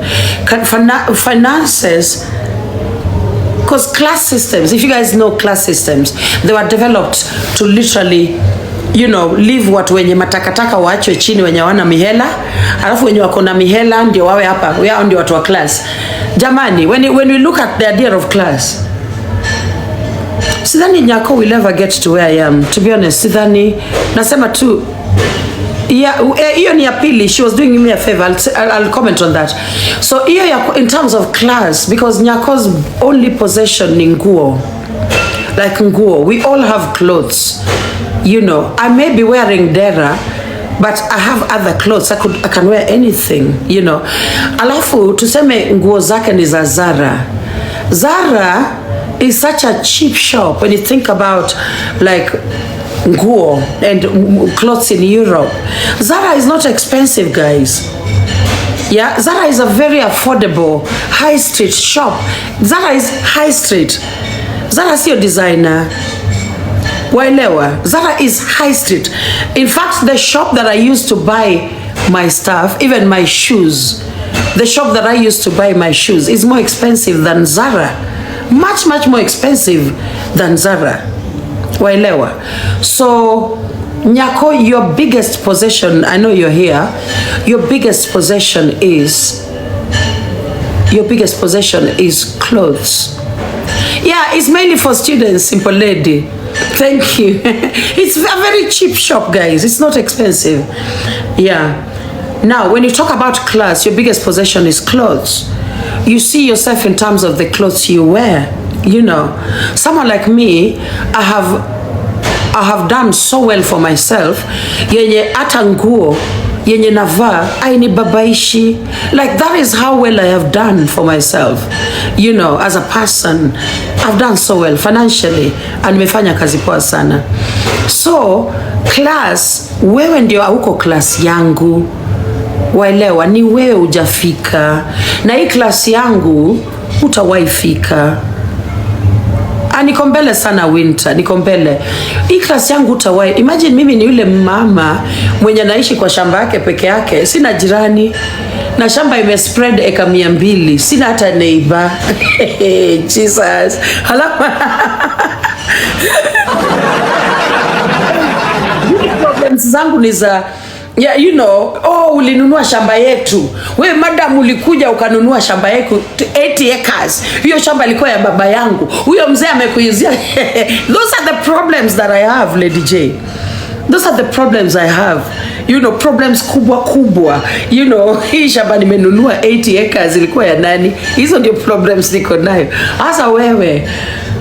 Finances, because class systems, if you guys know class systems, they were developed to literally, you know, leave watu wenye matakataka waachwe chini wenye wana mihela, alafu wenye wako na mihela ndio wawe hapa, wao ndio watu wa class. Jamani, when we look at the idea of class, sidhani Nyako will ever get to where I am, to be honest. Sidhani, nasema tu, yeah, hiyo ni ya pili. She was doing me a favor. I'll comment on that. So hiyo in terms of class, because Nyako's only possession ni nguo. Like nguo, we all have clothes. You know, I may be wearing dera, but I have other clothes. I can wear anything, you know. Alafu tuseme nguo zake ni za Zara. Zara is such a cheap shop when you think about like nguo and clothes in Europe. Zara is not expensive, guys. Yeah, Zara is a very affordable high street shop. Zara is high street. Zara is your designer. Waelewa, Zara is high street. In fact, the shop that I used to buy my stuff, even my shoes, the shop that I used to buy my shoes is more expensive than Zara. Much, much more expensive than Zara. Waelewa. So, Nyako, your biggest possession, I know you're here, your biggest possession is clothes. Yeah, it's mainly for students, simple lady. Thank you. It's a very cheap shop, guys. It's not expensive. Yeah. Now, when you talk about class, your biggest possession is clothes. You see yourself in terms of the clothes you wear. You know, someone like me, I have done so well for myself. Yenye ata nguo, yenye navaa, ainibabaishi. Like that is how well I have done for myself. You know, as a person, I've done so well financially. And nimefanya kazi poa sana. So, class, wewe ndio hauko class yangu. Waelewa, ni wewe hujafika. Na hii class yangu, hutawaifika. Niko mbele sana winter, niko mbele. Hii class yangu utawai. Imagine mimi ni yule mama mwenye naishi kwa shamba yake peke yake. Sina jirani. Na shamba imespread eka 200. Sina hata neighbor. Jesus. Halama. Problems zangu ni za, yeah, you know, oh, ulinunua shamba yetu. We madam ulikuja ukanunua shamba yetu 80 acres. Hiyo shamba ilikuwa ya baba yangu. Huyo mzee amekuuzia. Those are the problems that I have, Lady J. Those are the problems I have. You know, problems kubwa. You know, hii shamba nimenunua 80 acres ilikuwa ya nani? Hizo ndio problems niko nayo. Hasa wewe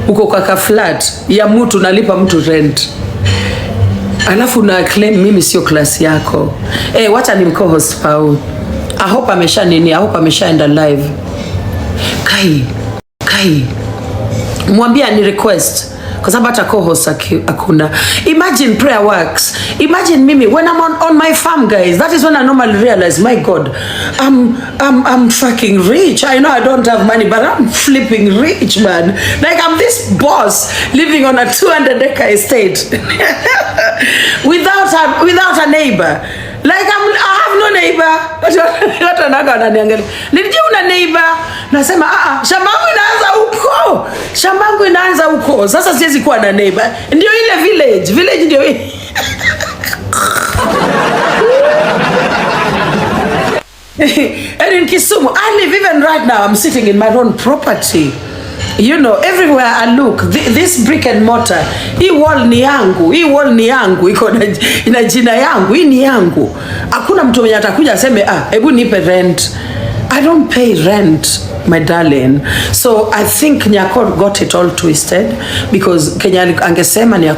uko kwa flat ya mtu nalipa mtu rent. Alafu na claim mimi sio class yako. Wacha ni co-host Pau. I hope ameshaenda live. Kai. Mwambia ni request. Kwa sababu hata co-host hakuna. Imagine prayer works. Imagine mimi when I'm on my farm, guys. That is when I normally realize, my God, I'm fucking rich. I know I don't have money, but I'm flipping rich, man. Like I'm this boss living on a 200-acre estate without a neighbor. Like I have no neighbor. Watu naga wananiangalia. Nilijua una neighbor. Nasema shambangu inaanza huko. Sasa siwezi kuwa na neighbor. Ndio ile village. Village ndio hii. And in Kisumu, I live even right now. I'm sitting in my own property. You know, everywhere I look, this brick and mortar, hii wall ni yangu, iko na jina yangu, hii ni yangu. Hakuna mtu mwenye atakuja aseme, hebu nipe rent. I don't pay rent, my darling. So I think Nyako got it all twisted, because Kenya angesema ni ya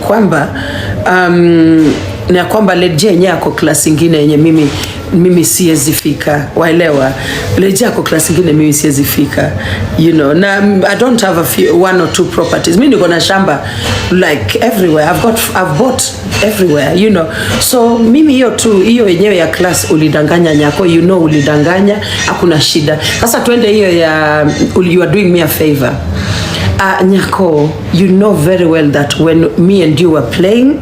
kwamba Lady J yako class ingine yenye mimi mimi siwezi fika, waelewa. Lady yako class ingine mimi siwezi fika, you know. Na I don't have one or two properties. Mimi niko na shamba like everywhere. I've bought everywhere, you know. So mimi hiyo yenyewe ya class ulidanganya Nyako, you know, ulidanganya, hakuna shida. Sasa tuende hiyo ya you are doing me a favor. Nyako, you know very well that when me and you were playing,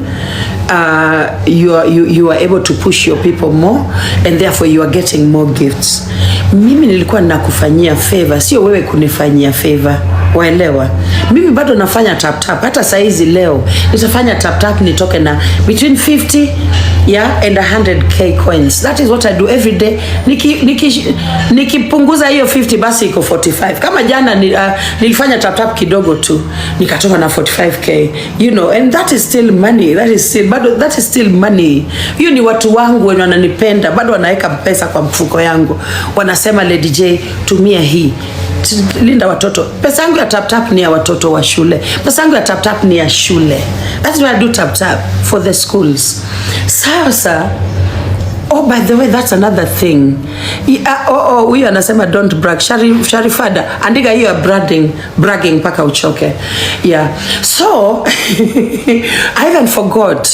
you are able to push your people more, and therefore you are getting more gifts. Mimi nilikuwa nakufanyia favor, sio wewe kunifanyia favor, waelewa. Mimi bado nafanya tap tap. Hata saizi leo nitafanya tap tap nitoke na between 50 and 100k coins. That is what I do every day. Nikipunguza hiyo 50 basi iko 45. Kama jana nilifanya tap tap kidogo tu nikatoka na 45k, you know, and that is still money. That is still money. Hiyo ni watu wangu wenye wananipenda, bado wanaweka pesa kwa mfuko yangu. Wanasema Lady J, tumia hii linda watoto. Pesa yangu ya tap tap ni ya watoto wa shule. Pesa yangu ya tap tap ni ya shule. That's why I do tap tap for the schools. Sasa, oh, by the way, that's another thing. Huyu anasema don't brag. Sharifada, andika hiyo bragging paka uchoke. Yeah. So, I even forgot.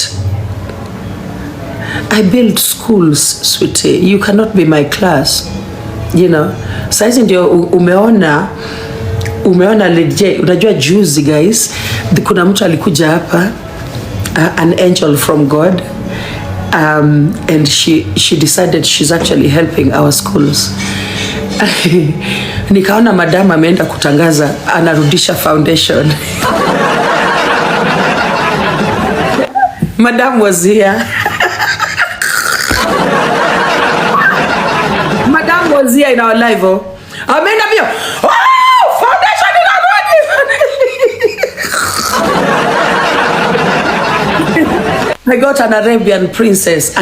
I build schools, sweetie. You cannot be my class. You know, saizi ndio umeona Lady J. Unajua juzi guys, kuna mtu alikuja hapa, an angel from God, and she decided she's actually helping our schools. Nikaona madam ameenda kutangaza anarudisha foundation. Madam was here. Was here in our live. Ameenda pia. Foundation inarudi. I got an Arabian princess.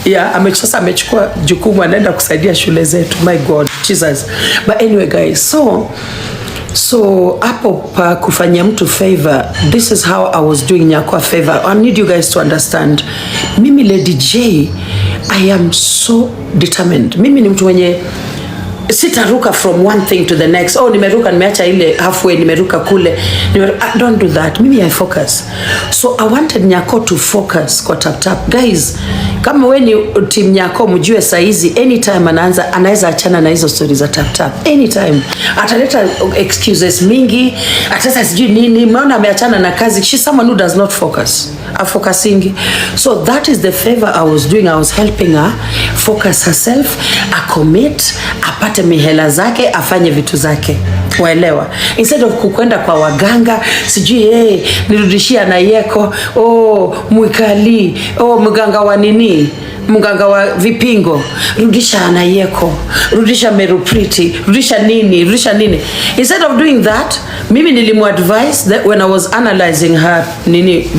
Yeah, amechukua jukumu anaenda kusaidia shule zetu. My God, Jesus. But anyway guys, so hapo pa kufanyia mtu favor, this is how I was doing Nyako a favor. I need you guys to understand. Mimi Lady J, I am so determined. Mimi ni mtu mwenye sitaruka from one thing to the next. Oh, nimeruka nimeacha ile halfway, nimeruka kule. I don't do that. Mimi I focus. So I wanted Nyako to focus kwa tap tap. Guys, kama wewe ni team Nyako, mjue saizi anytime anaweza achana na hizo stories za tap tap. Anytime. Ataleta excuses mingi, atasa sijui nini, maana ameachana na kazi. She's someone who does not focus. Focusing. So that is the favor I was doing. I was helping her focus herself, commit, apate mihela zake, afanye vitu zake. Waelewa? Instead of kukwenda kwa waganga, sijui nirudishia na yeko, mwikali, mganga wa nini, mganga wa vipingo, rudisha na yeko, rudisha merupriti, rudisha nini. Instead of doing that, mimi nilimu-advise that when I was analyzing her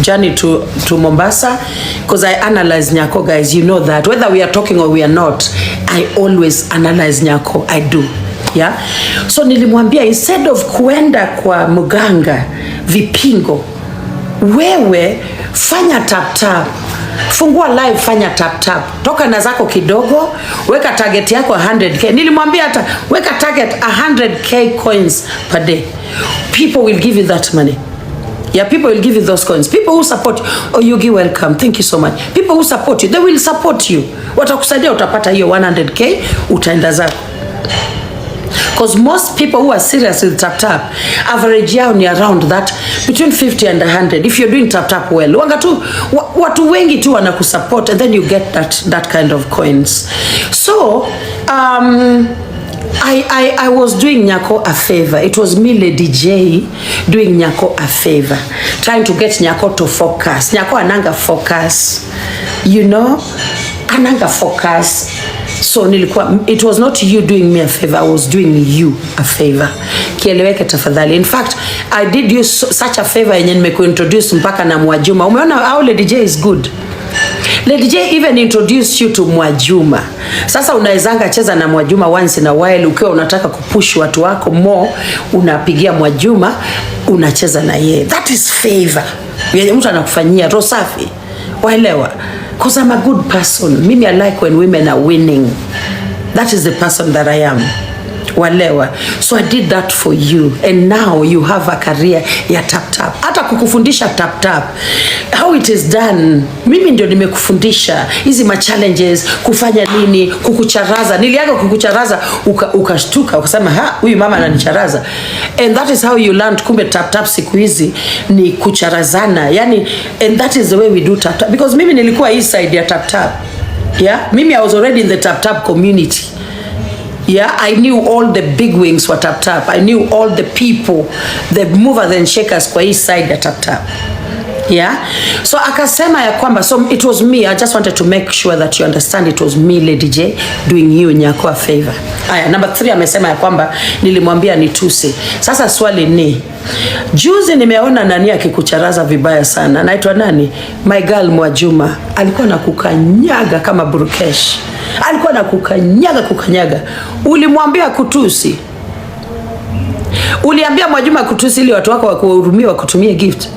journey to Mombasa, because I analyze Nyako, guys, you know that whether we are talking or we are not, I always analyze Nyako. I do. Yeah? So nilimwambia instead of kuenda kwa mganga vipingo, wewe fanya tap tap. Fungua live, fanya tap tap. Toka na zako kidogo, weka target yako 100k. Nilimwambia hata weka target 100k coins per day. People will give you that money. Yeah, people will give you those coins. People who support you, Yugi, welcome. Thank you so much. People who support you, they will support you. Watakusaidia, utapata hiyo 100k, utaenda zako. Because most people who are serious with tap tap, average yao ni around that, between 50 and 100. If you're doing tap tap well, watu wengi tu wanakusupport, and then you get that kind of coins. So, I was doing Nyako a favor. It was me, Lady J, doing Nyako a favor, trying to get Nyako to focus. Nyako ananga focus, you know, ananga focus. So it was not you doing me a favor, I was doing you a favor. Kieleweke tafadhali. In fact, I did you such a favor yenye nimekuintroduce mpaka na Mwajuma. Umeona how Lady J is good. Lady J even introduced you to Mwajuma. Sasa unaezanga cheza na Mwajuma once in a while, ukiwa unataka kupush watu wako more, unapigia Mwajuma, unacheza na yeye. That is favor. Yenye mtu anakufanyia roho safi. Waelewa? Because I'm a good person. Mimi, I like when women are winning. That is the person that I am. Walewa. So I did that for you, and now you have a career ya tap tap. Hata kukufundisha tap tap, how it is done, mimi ndio nimekufundisha hizi ma challenges, kufanya nini, kukucharaza. Niliaga kukucharaza ukashtuka ukasema huyu mama ananicharaza, and that is how you learned kumbe tap tap siku hizi ni kucharazana. Yani, and that is the way we do tap tap, because mimi nilikuwa hii side ya tap tap. Yeah, mimi I was already in the tap tap community. Yeah, I knew all the big wings for tap tap. I knew all the people, the movers and shakers kwa hii side ya tap tap. Yeah, so akasema ya kwamba, so it was me. I just wanted to make sure that you understand it was me, Lady J, doing you Nyako a favor. Aya, number 3 amesema ya kwamba nilimwambia nituse. Sasa swali ni, juzi nimeona nani akikucharaza vibaya sana. Anaitwa nani? My girl Mwajuma. Alikuwa na kukanyaga kama Burukesh. Alikuwa na kukanyaga. Ulimwambia kutusi? Uliambia Mwajuma kutusi ili watu wako wakuhurumia wakutumie gift?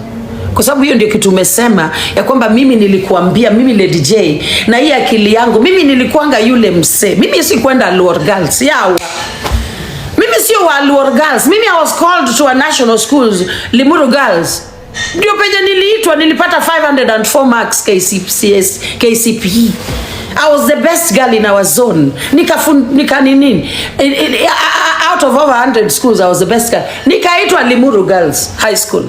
Kwa sababu hiyo ndio kitu umesema ya kwamba mimi nilikuambia, mimi Lady J, na hii akili yangu, mimi nilikuanga yule mse. Mimi si kwenda Luor Girls. Yawa. Mimi sio wa Luor Girls. Mimi I was called to a national schools, Limuru Girls. Ndio peje niliitwa, nilipata 504 marks KCPE. I was the best girl in our zone. Out of over 100 schools, I was the best girl. Nikaitwa Limuru Girls High School.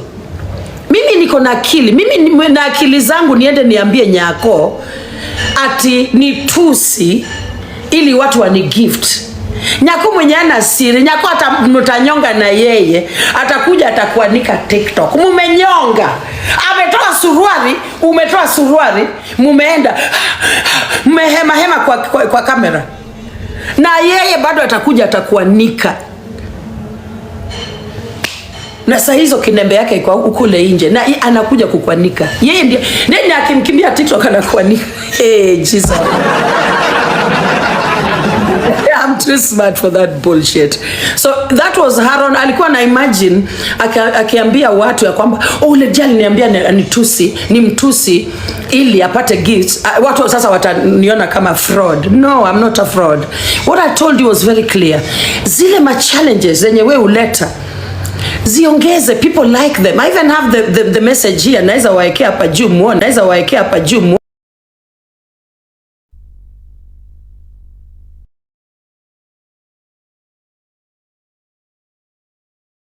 Mimi niko na akili. Mimi na akili zangu niende niambie Nyako ati ni tusi ili watu wani gift. Nyako mwenye ana siri. Nyako mtanyonga na yeye. Atakuja atakuanika TikTok. Mumenyonga. Ametoa suruari. Umetoa suruari. Mumeenda. Mmehema kwa kamera. Na yeye bado atakuja atakuanika. Na saa hizo kinembe yake iko ukule nje na anakuja kukuanika. Yeye ndiye nani akimkimbia TikTok anakuanika. Hey Jesus. I'm too smart for that bullshit. So that was Haron. Alikuwa na imagine akiambia watu ya kwamba ule jali niambia ni mtusi ili apate gifts. Watu sasa wataniona kama fraud. No, I'm not a fraud. What I told you was very clear. Zile ma challenges zenye wewe uleta ziongeze, people like them. I even have the message here. Naweza waekea hapa juu muone. Naweza waekea hapa juu muone.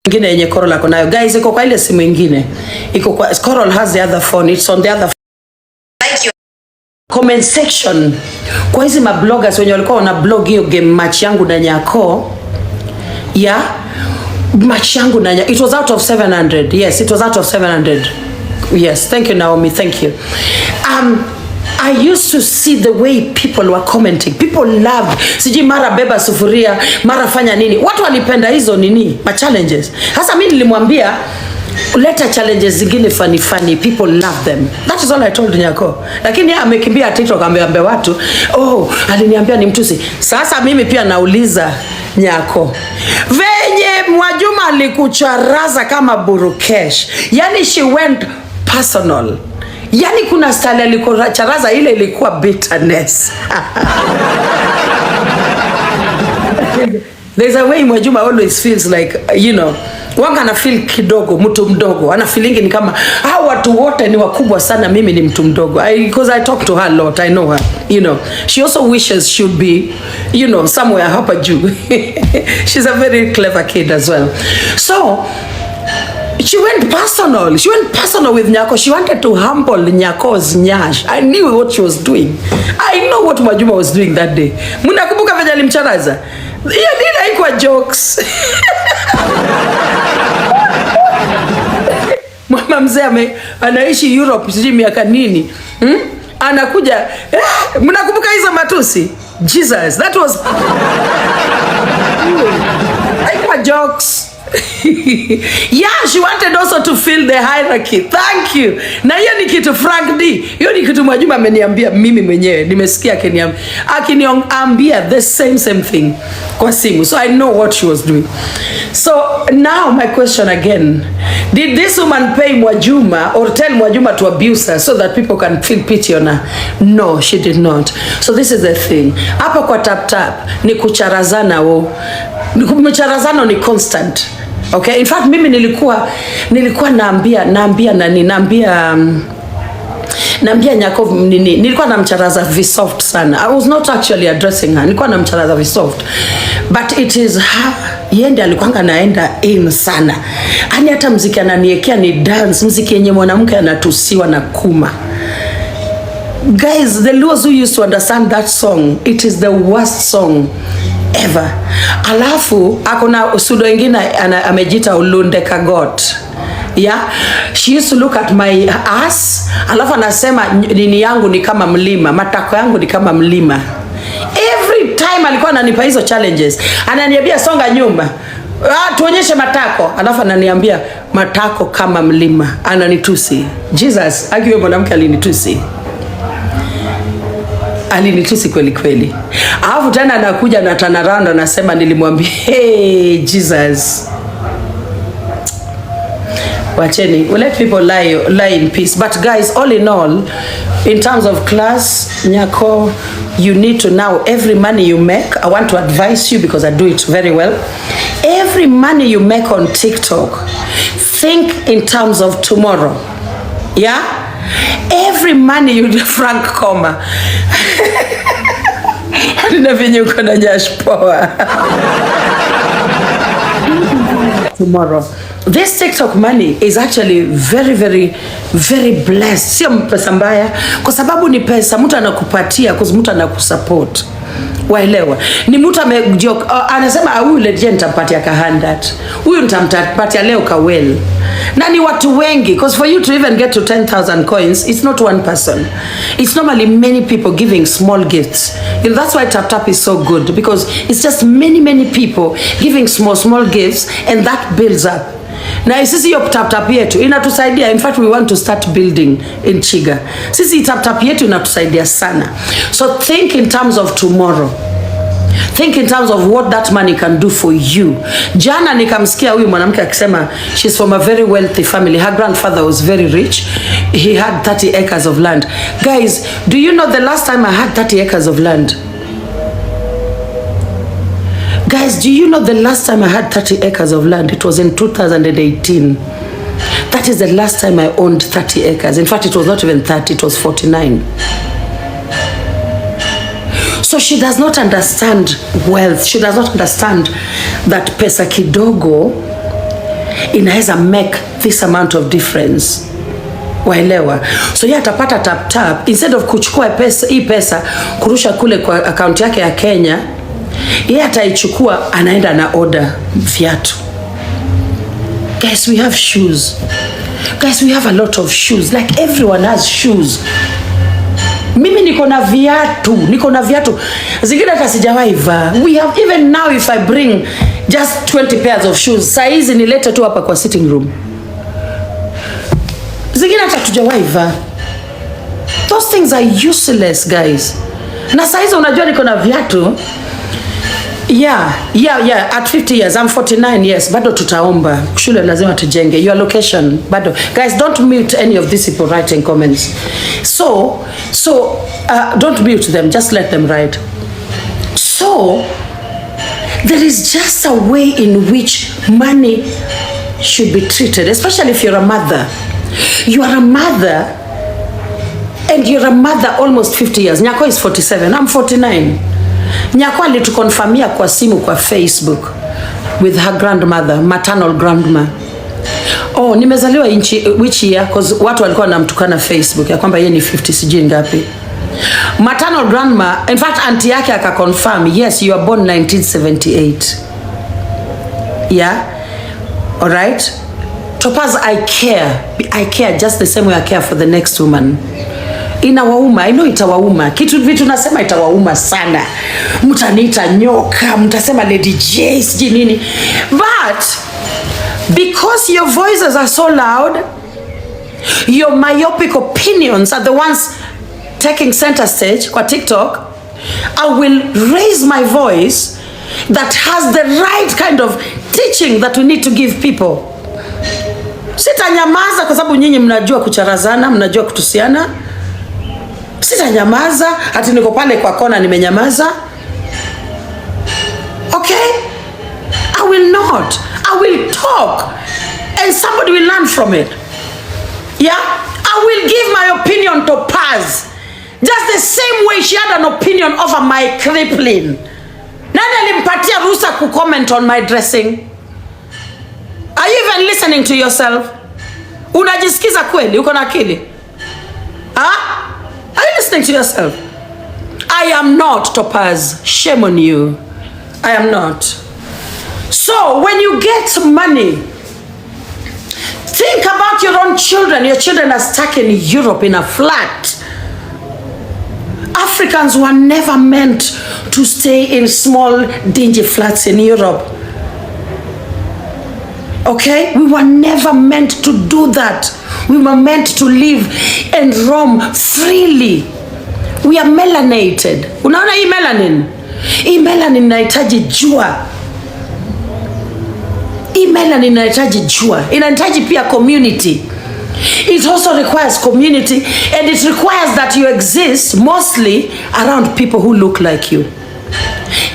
Ingine yenye Coral ako nayo. Guys, iko kwa ile simu ingine. Iko kwa Coral has the other phone. It's on the other phone. Thank you. Comment section. Kwa hizi mabloggers wenye walikuwa wana blog hiyo game match yangu na Nyako. Yeah. Match yangu na Nyako. It was out of 700. Yes, it was out of 700. Yes, thank you Naomi. Thank you. I used to see the way people were commenting. People loved. Siji mara beba sufuria, mara fanya nini. Watu walipenda hizo nini? Ma challenges. Hasa mimi nilimwambia leta challenges zingine funny. People love them. That is all I told Nyako. Lakini yeye amekimbia TikTok ambe watu, aliniambia ni mtusi. Sasa mimi pia nauliza Nyako. Venye Mwajuma alikucharaza kama Burukesh. Yani she went personal. Yani kuna style alikucharaza ile ilikuwa bitterness. There's a way Mwajuma always feels like, wanga ana feel kidogo, mtu mdogo. Ana feeling ni kama watu wote ni wakubwa sana, mimi ni mtu mdogo. Because I talk to her a lot, I know her. She also wishes she would be, somewhere hapa juu. She's a very clever kid as well. So she went personal. She went personal with Nyako. She wanted to humble Nyako's nyash. I knew what she was doing. I know what Mwajuma was doing that day. Mnakumbuka vile alimcharaza? Hiyo ndio haikuwa jokes. Mama mzee anaishi Europe sijui miaka nini. Anakuja, mnakumbuka hizo matusi? Jesus, that was haikuwa jokes. Yeah, she wanted also to feel the hierarchy. Thank you. Na hiyo ni kitu Frank D. Hiyo ni kitu Mwajuma ameniambia mimi mwenyewe. Nimesikia akiniambia the same thing kwa simu. So I know what she was doing. So now my question again. Did this woman pay Mwajuma or tell Mwajuma to abuse her so that people can feel pity on her? No, she did not. So this is the thing. Hapa kwa tap ni kucharazana wo. Kucharazana ni constant. Okay, in fact mimi nilikuwa naambia Nyako nini, nilikuwa namcharaza visoft sana. I was not actually addressing her. Nilikuwa namcharaza visoft. But it is her. Yende alikuwa naenda in sana. Ani hata mziki ananiekea ni dance, mziki yenye mwanamke anatusiwa na kuma. Guys, the Luos who used to understand that song, it is the worst song ever. Alafu akona sudo ingine amejita Ulunde Kagot. Yeah, she used to look at my ass. Alafu anasema nini yangu ni kama mlima, matako yangu ni kama mlima. Every time alikuwa ananipa hizo challenges, ananiambia songa nyuma, tuonyeshe matako. Alafu ananiambia matako kama mlima, ananitusi. Jesus, akiwe mwanamke alinitusi. Alinitusi kweli. Alafu tena anakuja na turn around anasema nilimwambia, hey Jesus. Wacheni, we let people lie in peace. But guys, all in all, in terms of class, Nyako, you need to now, every money you make, I want to advise you because I do it very well. Every money you make on TikTok, think in terms of tomorrow. Yeah? Every money you do, Frank Koma. Tomorrow. This TikTok money is actually very blessed. Sio pesa mbaya kwa sababu ni pesa mtu anakupatia kwa mtu anakusupport. Waelewa? Ni mtu anasema huyu legend nitampatia ka 100. Huyu nitampatia leo ka well. Na ni watu wengi because for you to even get to 10,000 coins, it's not one person. It's normally many people giving small gifts. And that's why tap is so good because it's just many people giving small gifts and that builds up. Na sisi hiyo tap yetu inatusaidia. In fact, we want to start building in Chiga. Sisi tap yetu inatusaidia sana. So think in terms of tomorrow. Think in terms of what that money can do for you. Jana nikamsikia huyu mwanamke akisema she's from a very wealthy family. Her grandfather was very rich. He had 30 acres of land. Guys, do you know the last time I had 30 acres of land? Guys, do you know the last time I had 30 acres of land? It was in 2018. That is the last time I owned 30 acres. In fact, it was not even 30, it was 49. So she does not understand wealth. She does not understand that pesa kidogo inaweza make this amount of difference. Waelewa? So yeye atapata tap instead of kuchukua hii pesa kurusha kule kwa account yake ya Kenya. Yeye ataichukua anaenda na order viatu. Guys, we have shoes. Guys, we have a lot of shoes. Like everyone has shoes. Mimi niko na viatu. Zingine hata sijawahi vaa. We have, even now if I bring just 20 pairs of shoes, saizi nilete tu hapa kwa sitting room. Zingine hata tujawahi vaa. Those things are useless, guys. Na saizi unajua niko na viatu. Yeah. At 50 years, I'm 49 years. Bado tutaomba. Shule lazima tujenge. Your location. Bado. Guys, don't mute any of these people writing comments. So, don't mute them. Just let them write. So, there is just a way in which money should be treated, especially if you're a mother. You are a mother, and you're a mother almost 50 years. Nyako is 47. I'm 49. Nyako alitukonfamia kwa simu kwa Facebook with her grandmother, maternal grandma. Oh, nimezaliwa which year? Because watu walikuwa wanamtukana Facebook ya kwamba yeye ni 50 sijui ngapi. Maternal grandma, in fact auntie yake akaconfirm, yes, you are born 1978. Yeah? All right? Topaz, I care just the same way I care for the next woman. Inawauma, I know itawauma. Vitu nasema itawauma sana. Mtaniita nyoka, mtasema Lady J siji nini. But Because your voices are so loud, your myopic opinions are the ones taking center stage kwa TikTok, I will raise my voice that has the right kind of teaching that we need to give people. Sitanyamaza kwa sababu nyinyi mnajua kucharazana, mnajua kutusiana. Sitanyamaza ati niko pale kwa kona nimenyamaza. Okay? I will not. I will talk and somebody will learn from it. Yeah? I will give my opinion to Paz. Just the same way she had an opinion over my crippling. Nani alimpatia ruhusa kucomment on my dressing? Are you even listening to yourself? Unajisikiza kweli? Uko na akili? Huh? Are you listening to yourself? I am not, Topaz. Shame on you. I am not. So when you get money, think about your own children. Your children are stuck in Europe in a flat. Africans were never meant to stay in small, dingy flats in Europe. Okay? We were never meant to do that. We were meant to live and roam freely. We are melanated. Unaona hii melanin? Hii melanin inahitaji jua. Hii melanin inahitaji jua. Inahitaji pia community. It also requires community, and it requires that you exist mostly around people who look like you.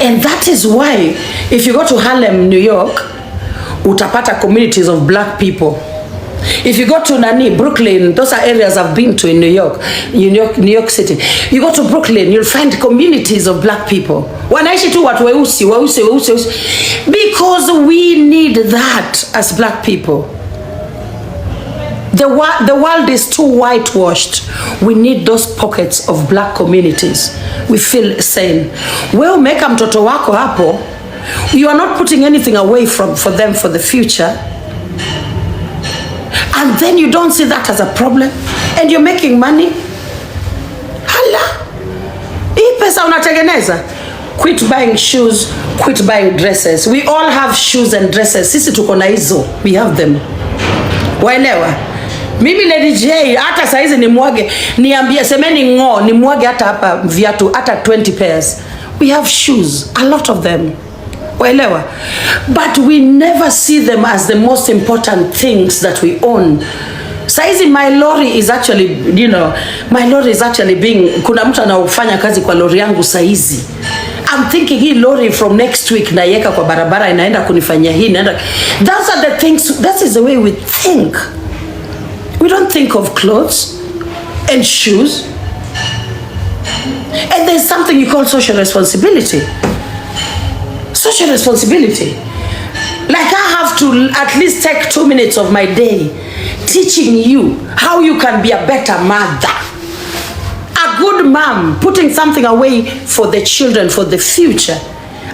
And that is why if you go to Harlem, New York, utapata communities of black people. If you go to Brooklyn, those are areas I've been to in New York City. You go to Brooklyn, you'll find communities of black people. Wanaishi tu watu weusi. Because we need that as black people. The world is too whitewashed. We need those pockets of black communities. We feel sane. Wewe umeka mtoto wako hapo, you are not putting anything away for them for the future. And then you don't see that as a problem. And you're making money. Hala. Hii pesa unatengeneza. Quit buying shoes, quit buying dresses. We all have shoes and dresses. Sisi tuko na hizo. We have them. Waelewa? Mimi Lady J, hata saizi nimwage, niambie semeni ngo, nimwage hata hapa viatu, hata 20 pairs. We have shoes, a lot of them. Waelewa? But we never see them as the most important things that we own. Saizi my lorry is actually, my lorry is actually being, kuna mtu anaufanya kazi kwa lorry yangu saizi. I'm thinking hii lorry from next week naiweka kwa barabara inaenda kunifanyia hii. Those are the things, that is the way we think. We don't think of clothes and shoes. And there's something you call social responsibility. Social responsibility. Like I have to at least take 2 minutes of my day teaching you how you can be a better mother. A good mom, putting something away for the children, for the future.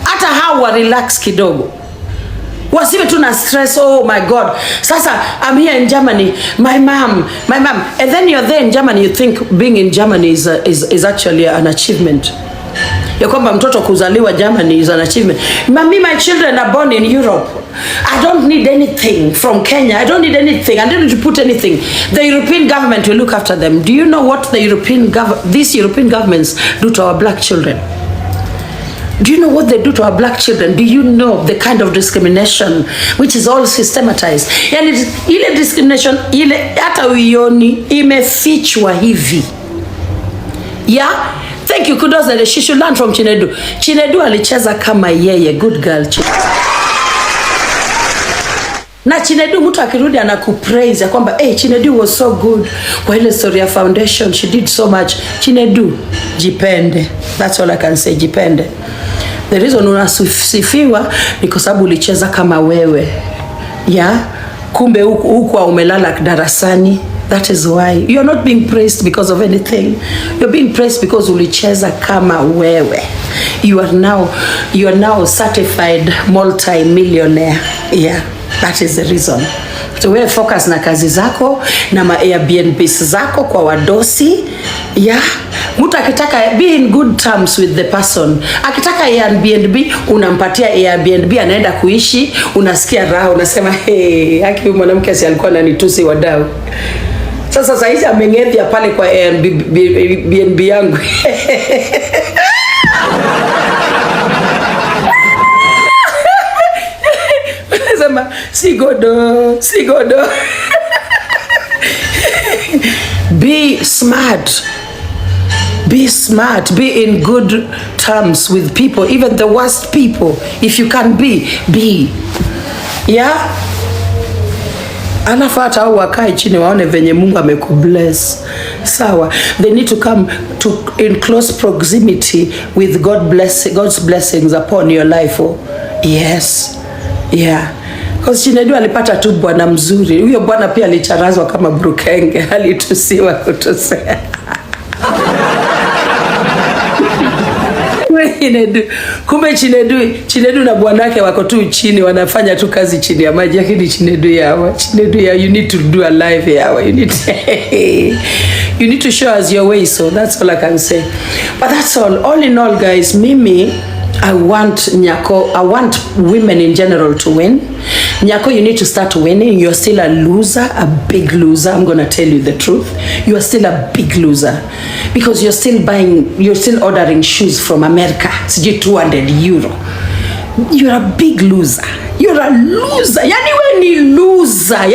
Hata hawa relax kidogo. Wasiwe tu na stress, oh my God. Sasa, I'm here in Germany, my mom. And then you're there in Germany, you think being in Germany is actually an achievement. Ya kwamba mtoto kuzaliwa Germany is an achievement. My children are born in Europe. I don't need anything from Kenya. I don't need anything. I don't need to put anything. The European government will look after them. Do you know what these European governments do to our black children? Do you know what they do to our black children? Do you know the kind of discrimination which is all systematized? Yani ile discrimination ile hata uioni imefichwa hivi. Yeah? Thank you. Kudos that she should learn from Chinedu. Chinedu alicheza kama yeye, good girl. Na Chinedu mtu akirudi anakupraise ya kwamba Chinedu was so good kwa ile story ya foundation, she did so much. Chinedu, jipende. That's all I can say, jipende. The reason unasifiwa ni kwa sababu ulicheza kama wewe. Yeah? Kumbe huku umelala darasani. That is why you're not being praised because of anything. You're being praised because ulicheza kama wewe. You are now certified multi-millionaire. Yeah, that is the reason. So we focus na kazi zako na ma Airbnbs zako kwa wadosi. Yeah, Mtu akitaka be in good terms with the person. Akitaka Airbnb unampatia Airbnb, anaenda kuishi, unasikia raha, unasema hey, haki huyu mwanamke si alikuwa ananitusi wadau. Sasa hizi ameng'ethia pale kwa Airbnb yangu. Unasema sigodo. Be smart. Be smart. Be in good terms with people, even the worst people. If you can be. Yeah? Alafu hata au wakae chini waone venye Mungu amekubless. Sawa. They need to come to in close proximity with God's blessings upon your life. Oh. Yes. Yeah. Because Chinedu alipata tu bwana mzuri. Huyo bwana pia alicharazwa kama brukenge. Alitusiwa kutosea. Kumbe Chinedu na bwanake wako tu chini, wanafanya tu kazi chini ya maji. Lakini Chinedu ya you need to do a live yawa. You need to show us your way. So that's all I can say. But that's all in all, guys. Mimi, I want Nyako, I want women in general to win. Nyako, you need to start winning. You're still a loser, a big loser. I'm going to tell you the truth. You are still a big loser because you're still ordering shoes from America. It's 200 euro. You're a big loser. You're a loser. Yani we ni loser.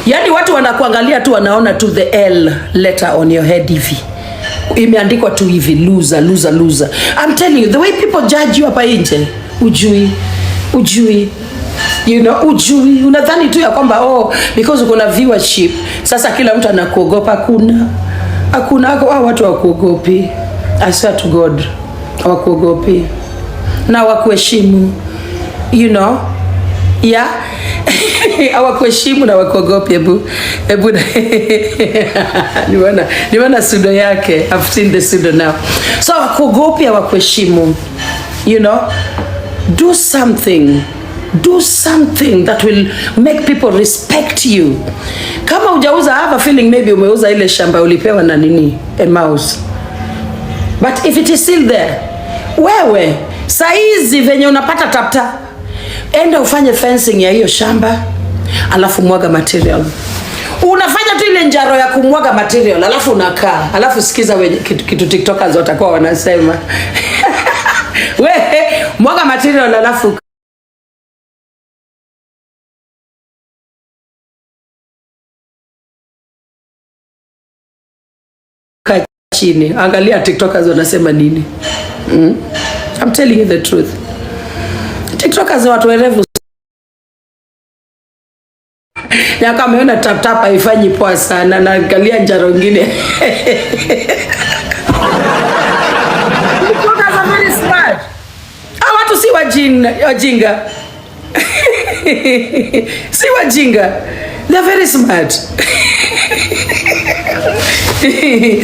Yani watu wanakuangalia tu wanaona tu the L letter on your head hivi. Imeandikwa tu hivi loser. I'm telling you, the way people judge you hapa nje, ujui. You know, ujui. Unadhani tu ya kwamba because uko na viewership, sasa kila mtu anakuogopa. Hakuna watu wakuogopi. I swear to God. Wakuogopi. Na wakuheshimu. You know? Yeah. Hawakuheshimu na wakuogopi. Ebu niwana sudo yake. I've seen the sudo now. So wakuogopi, hawakuheshimu. You know? Do something that will make people respect you. Kama hujauza, I have a feeling maybe umeuza ile shamba ulipewa na nini, a mouse. But if it is still there, wewe saizi venye unapata tapta, enda ufanye fencing ya hiyo shamba, alafu mwaga material. Unafanya tu ile njaro ya kumwaga material, alafu unakaa, alafu sikiza kitu TikTokers watakuwa wanasema. Wewe mwaga material alafu chini, angalia TikTokers wanasema nini. I'm telling you the truth. TikTokers watu werevu. Ya kama umeona tap haifanyi poa sana, na angalia njaro nyingine. TikTokers are very smart. Watu si wajinga. Si wajinga. They're very smart.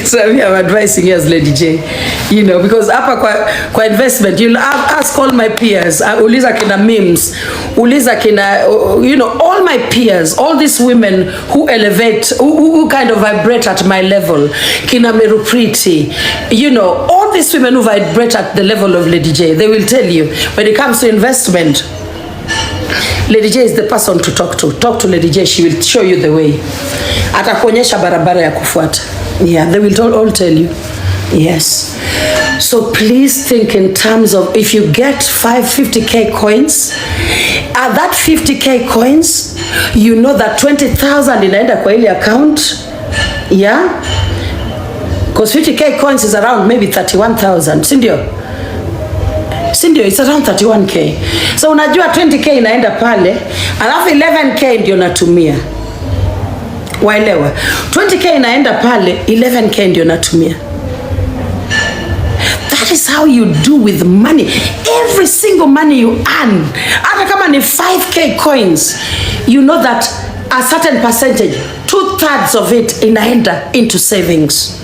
So I'm advising you as Lady J, you know, because hapa kwa investment you'll ask all my peers, uliza kina memes, uliza kina, you know, all my peers, all these women who elevate, who kind of vibrate at my level, kina Meru Pretty, you know, all these women who vibrate at the level of Lady J, they will tell you when it comes to investment, Lady J is the person to talk to. Talk to Lady J, she will show you the way. Atakuonyesha barabara ya kufuata. Yeah, they will all tell you. Yes. So please think in terms of, if you get 50k coins, at that 50k coins, you know that 20,000 inaenda kwa ile account. Yeah? Because 50k coins is around maybe 31,000. Sindio? It's around 31k. So unajua 20k inaenda pale, alafu 11k ndio natumia. Waelewa? 20k inaenda pale, 11k ndio natumia. That is how you do with money. Every single money you earn, hata kama ni 5k coins, you know that a certain percentage, 2/3 of it inaenda into savings.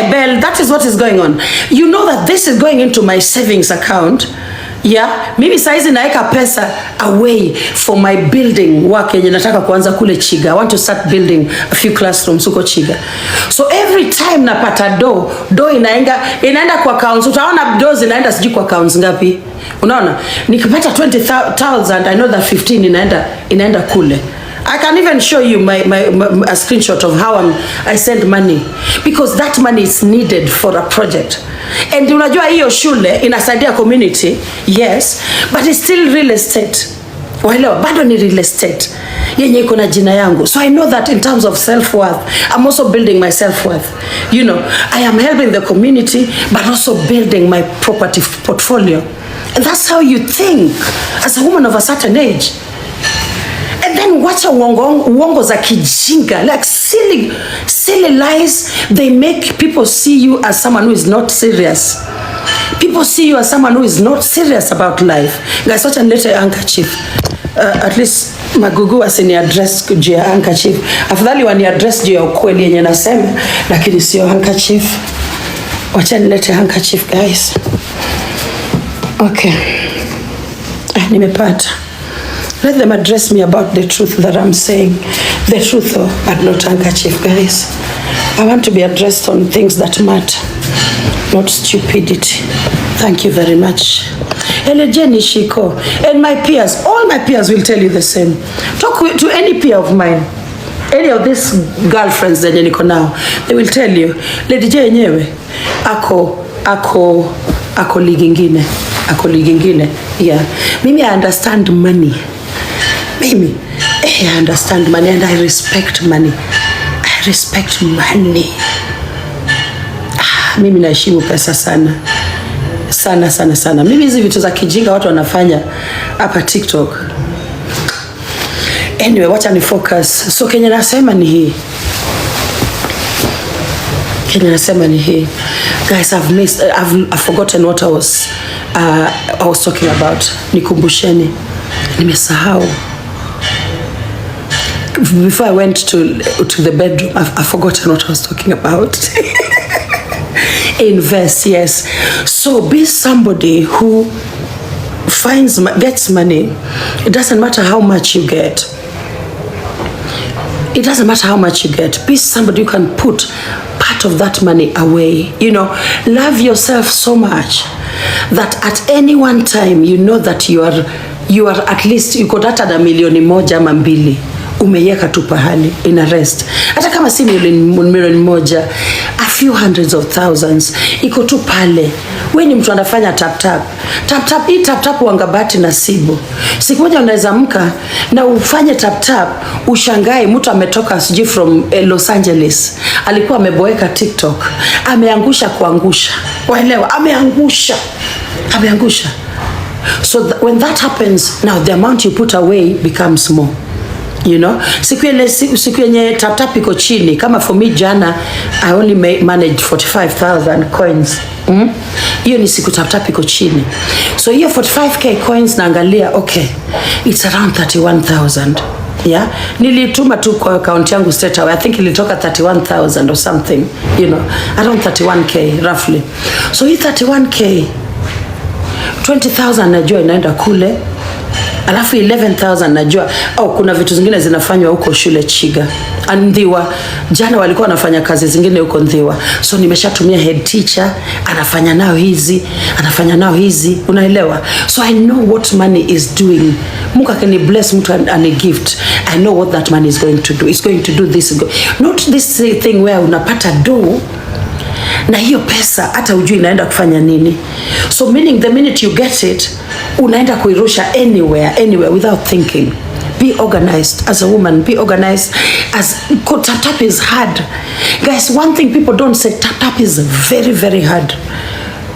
Bell, that is what is going on. You know that this is going into my savings account. Yeah, mimi saizi naeka pesa away for my building work yenye nataka kuanza kule Chiga. I want to start building a few classrooms huko Chiga. So every time napata do inaenda kwa accounts. Utaona do zinaenda sijui kwa accounts ngapi. Unaona? Nikipata 20,000, I know that 15 inaenda kule. I can even show you a screenshot of how I send money, because that money is needed for a project. And unajua hiyo shule inasaidia community, yes, but it's still real estate. Waelewa, bado ni real estate yenye iko na jina yangu. So I know that in terms of self-worth, I'm also building my self-worth. You know, I am helping the community, but also building my property portfolio. And that's how you think as a woman of a certain age. And then wacha uongo za kijinga, like silly lies. They make people see you as someone who is not serious. People see you as someone who is not serious about life. Guys, wacha nilete handkerchief. At least magugu asini address juu ya handkerchief. Afadhali wani address juu ya ukweli yenye nasema, lakini sio handkerchief. Wacha nilete handkerchief, guys. Okay. Nimepata. Let them address me about the truth that I'm saying. The truth, but not handkerchief, guys. I want to be addressed on things that matter, not stupidity. Thank you very much. Elejeni Shiko and my peers, all my peers will tell you the same. Talk to any peer of mine, any of these girlfriends that niko now, they will tell you, Lady J yenyewe ako ligingine. Yeah. Mimi I understand money. Mimi, I understand money and I respect money. I respect money. Mimi naheshimu pesa sana. Sana. Mimi hizi vitu za kijinga watu wanafanya hapa TikTok. Anyway, wacha ni focus. So Kenya nasema ni hii. Guys, I've forgotten what I was talking about. Nikumbusheni. Nimesahau. Before I went to the bedroom, I've forgotten what I was talking about. Invest, yes. So be somebody who gets money. It doesn't matter how much you get. Be somebody who can put part of that money away. You know, love yourself so much that at any one time you know that you are at least you got hata milioni moja ama mbili umeiweka tu pahali in a rest. Hata kama si milioni moja, a few hundreds of thousands iko tu pale. Wewe ni mtu anafanya tap tap wangabati nasibu. Siku moja unaweza amka na ufanye tap ushangae mtu ametoka siji from Los Angeles, alikuwa ameboeka TikTok, ameangusha. Waelewa, ameangusha. So when that happens, now the amount you put away becomes more. You know, siku yenye tap iko chini, kama for me jana I only managed 45,000 coins. Hiyo ni siku tap iko chini. So hiyo 45k coins naangalia, okay, it's around 31,000. Yeah, nilituma tu kwa account yangu straight away. I think ilitoka 31,000 or something, you know, around 31k roughly. So hii 31k 20,000 najua inaenda kule, alafu 11,000 najua kuna vitu zingine zinafanywa huko shule Chiga. Ndhiwa jana walikuwa wanafanya kazi zingine huko Ndhiwa, so nimeshatumia head teacher, anafanya nao hizi, unaelewa. So I know what money is doing. Mungu akini bless mtu ani gift, I know what that money is going to do. It's going to do this, not this thing where unapata do na hiyo pesa hata ujui inaenda kufanya nini. So meaning the minute you get it, unaenda kuirusha anywhere without thinking. Be organized as a woman. Be organized. Tap is hard. Guys, one thing people don't say, tap is very, very hard.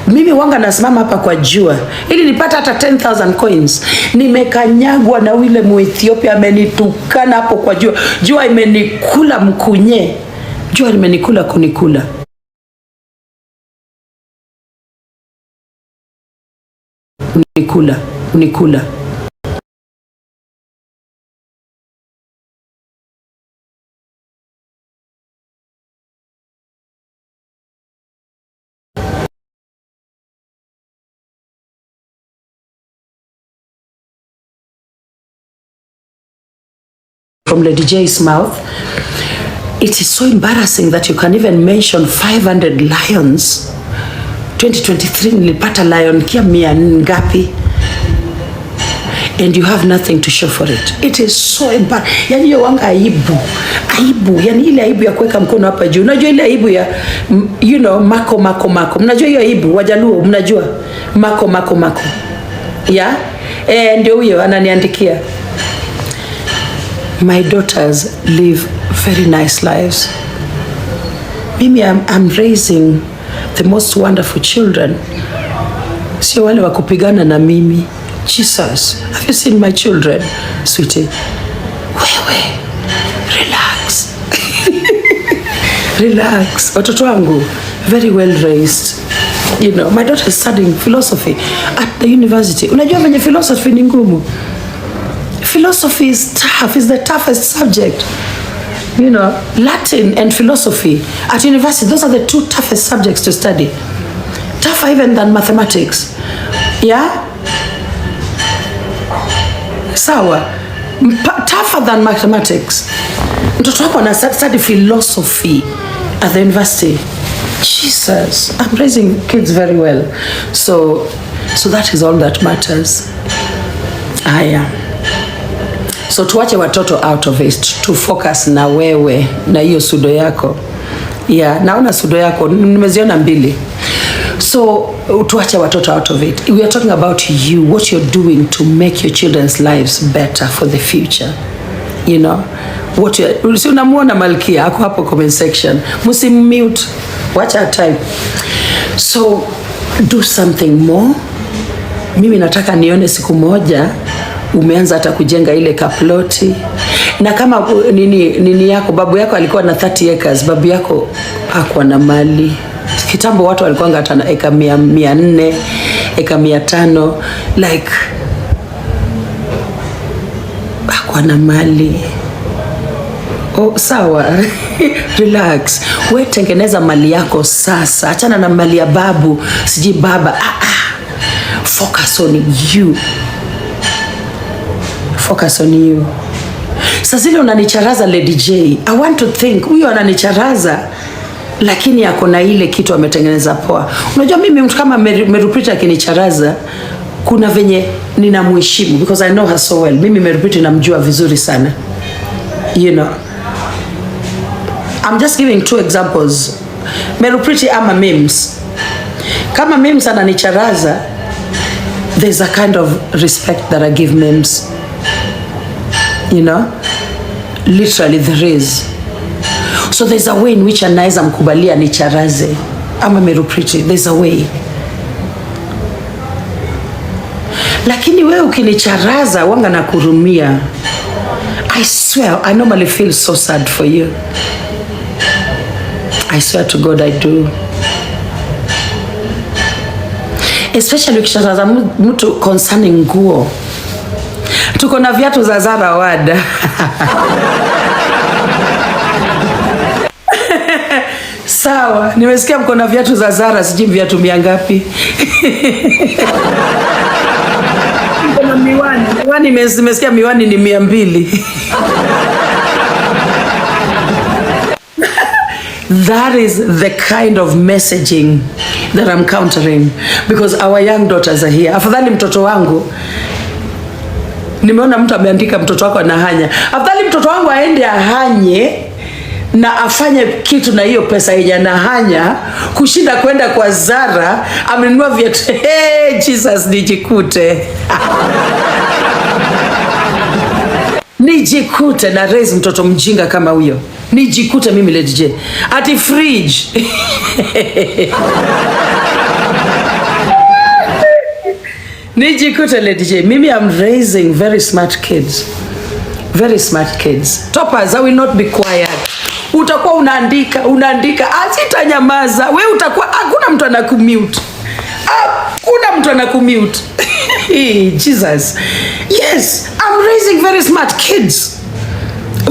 Mimi wanga nasimama hapa kwa jua ili nipata hata 10,000 coins. Nimekanyagwa na wile Muethiopia amenitukana hapo kwa jua. Jua imenikula mkunye. Jua imenikula kunikula. Unikula. from Lady J's mouth. It is so embarrassing that you can even mention 500 lions. 2023 nilipata lion kia 100 ngapi, and you have nothing to show for it. It is so embarrassing. Yani hiyo wanga aibu, yani ile aibu ya kuweka mkono hapa juu. Unajua ile aibu ya mako. Mnajua hiyo aibu, Wajaluo mnajua mako. Yeah? Ndio huyo ananiandikia. My daughters live very nice lives. Mimi I'm raising the most wonderful children. Sio wale wa kupigana na mimi. Jesus, have you seen my children, sweetie? Wewe, relax. Relax. Watoto wangu, very well raised. My daughter is studying philosophy at the university. Unajua venye philosophy ni ngumu. Philosophy is tough, it's the toughest subject. Latin and philosophy at university, those are the two toughest subjects to study. Tougher even than mathematics. Yeah? Sawa. Tougher than mathematics. Mtoto wako ana study philosophy at the university. Jesus, I'm raising kids very well. So that is all that matters. Haya. So tuache watoto out of it, to focus na wewe na hiyo sudo yako. Yeah, naona sudo yako nimeziona 2. So tuache watoto out of it. We are talking about you, what you're doing to make your children's lives better for the future. What you si unamuona Malkia ako hapo comment section. Mute. Watch our type. So do something more. Mimi nataka nione siku moja umeanza hata kujenga ile kaploti. Na kama nini yako, babu yako alikuwa na 30 acres, babu yako hakuwa na mali. Kitambo watu walikuwa hata na eka 400, eka 500, like hakuwa na mali. Oh, sawa. Relax. We tengeneza mali yako sasa. Achana na mali ya babu, siji baba. Focus on you. Focus on you. Sasa zile unanicharaza Lady J. I want to think, huyo ananicharaza lakini ako na ile kitu ametengeneza poa. Unajua mimi mtu kama Merupita akinicharaza, kuna venye ninamheshimu because I know her so well. Mimi Merupita namjua vizuri sana. I'm just giving 2 examples. Merupita ama Mims. Kama Mims ananicharaza, there's a kind of respect that I give Mims. Literally there is. So there's a way in which anaweza mkubalia nicharaze ama Merupita. There's a way. Lakini wewe ukinicharaza wanga na kurumia. I swear, I normally feel so sad for you. I swear to God I do. Especially ukisharaza mtu concerning nguo. Tuko na viatu za Zara wada. Sawa, nimesikia mko na viatu za Zara, sijui viatu 100 ngapi. Kuna miwani nimesikia miwani ni 200. That is the kind of messaging that I'm countering because our young daughters are here. Afadhali mtoto wangu, nimeona mtu ameandika mtoto wako anahanya. Afadhali mtoto wangu aende ahanye na afanye kitu na hiyo pesa yenye anahanya kushinda kwenda kwa Zara amenunua viatu. Hey, Jesus, nijikute. Nijikute na raise mtoto mjinga kama huyo. Nijikute mimi Lady J ati fridge. Nijikute Lady J. Mimi I'm raising very smart kids. Very smart kids. Toppers, I will not be quiet. Utakuwa unaandika, asitanyamaza. Wewe utakuwa, hakuna mtu anakumute. Hakuna mtu anakumute. Jesus. Yes, I'm raising very smart kids.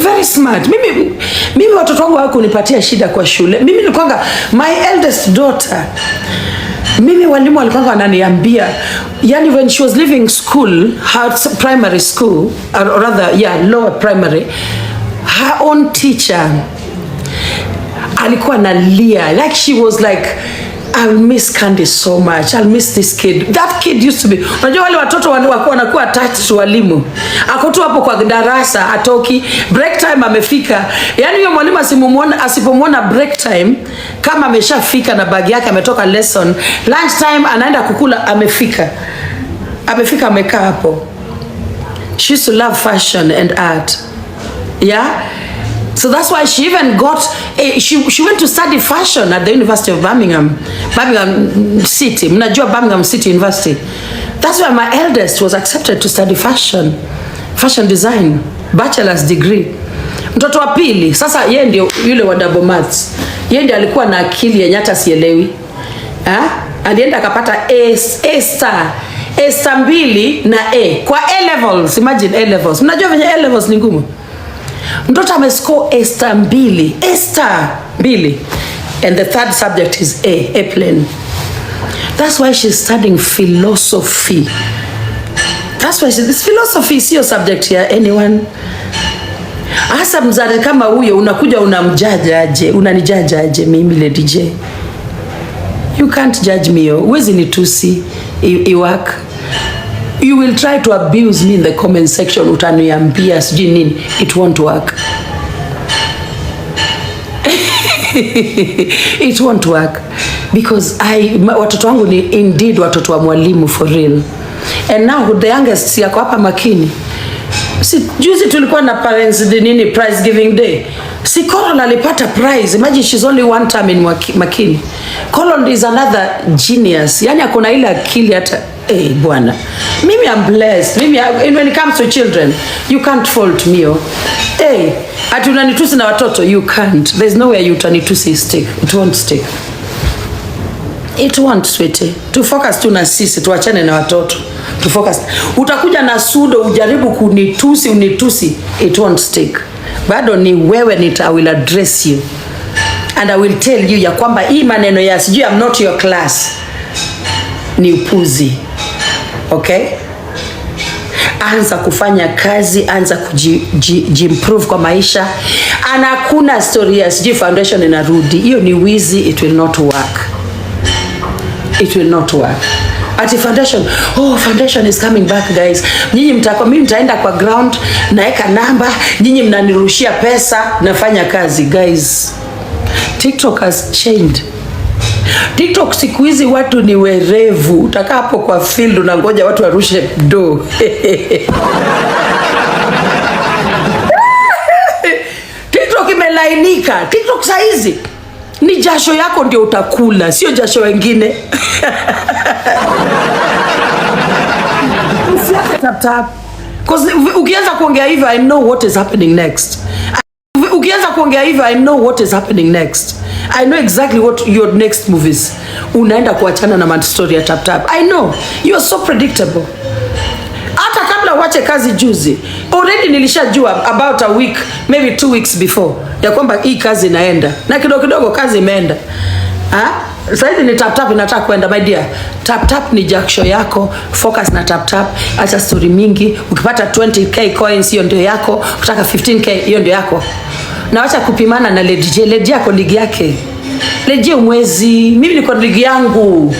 Very smart. Mimi watoto wangu hawakunipatia shida kwa shule. Mimi nilikuwa my eldest daughter. Mimi walimu walikuwa wananiambia, yani when she was leaving school, her primary school, or rather, lower primary, her own teacher alikuwa analia, like she was like, I'll miss Candy so much. I'll miss this kid. That kid used to be. Unajua wale watoto wanakuwa attached to walimu. Ako tu hapo kwa darasa atoki. Break time amefika. Yaani huyo mwalimu asipomwona break time kama ameshafika na bag yake ametoka lesson, lunch time anaenda kukula amefika. Amefika amekaa hapo. She used to love fashion and art. Yeah? So that's why she even got, she went to study fashion at the University of Birmingham City. Mnajua Birmingham City University. That's why my eldest was accepted to study fashion design, bachelor's degree. Mtoto wa pili, sasa yeye ndio yule wa double maths. Yeye ndio alikuwa na akili yenye hata sielewi. Alienda akapata A star 2 na A kwa A levels. Imagine A levels. Mnajua venye A levels ni ngumu. Mtoto amescore A star 2, and the third subject is A plane. That's why she's studying philosophy. That's why this philosophy is your subject here, anyone. Hasa mzazi kama huyo unakuja unamjaja aje, unanijaja aje mimi Lady J. You can't judge me. Uwezi nitusi iwak. You will try to abuse me in the comment section, utaniambia sijui nini, it won't work. It won't work because watoto wangu ni indeed watoto wa mwalimu for real. And now the youngest yako hapa makini. Si juzi tulikuwa na parents nini prize giving day. Si Coral alipata prize. Imagine she's only one term in makini. Coral is another genius. Yani akona ile akili hata bwana. Mimi I'm blessed. Mimi when it comes to children, you can't fault me. Ati unanitusi na watoto, you can't. There's nowhere you utanitusi stick. It won't stick. It won't, sweetie. To focus tu na sisi, tuachane na watoto. To focus. Utakuja na sudo ujaribu unitusi, it won't stick. Bado ni wewe I will address you. And I will tell you ya kwamba hii maneno ya sijui I'm not your class ni upuzi. Okay? Anza kufanya kazi, anza kujimprove kwa maisha. Ana hakuna story ya sijui foundation inarudi. Hiyo ni wizi, it will not work. It will not work. Ati foundation, foundation is coming back guys. Nyinyi mimi mtaenda kwa ground, naeka namba, nyinyi mnanirushia pesa, nafanya kazi guys. TikTok has changed. TikTok siku hizi watu ni werevu. Utakaa hapo kwa field unangoja watu warushe do. TikTok imelainika. TikTok saizi ni jasho yako ndio utakula, sio jasho wengine. Tap. Because ukianza kuongea hivi I know what is happening next. I know exactly what your next move is. Unaenda kuachana na story ya tap. I know. You are so predictable. Hata kabla uache kazi juzi, already nilishajua about a week, maybe 2 weeks before, ya kwamba hii kazi inaenda. Na kidogo kazi imeenda. Sasa ni tap inataka kwenda, my dear. Tap ni jaksho yako, focus na tap. Acha story mingi. Ukipata 20k coins hiyo ndio yako, ukitaka 15k hiyo ndio yako. Na acha kupimana na Lady J. Lady yako ligi yake. Lady J mwezi, mimi niko ligi yangu.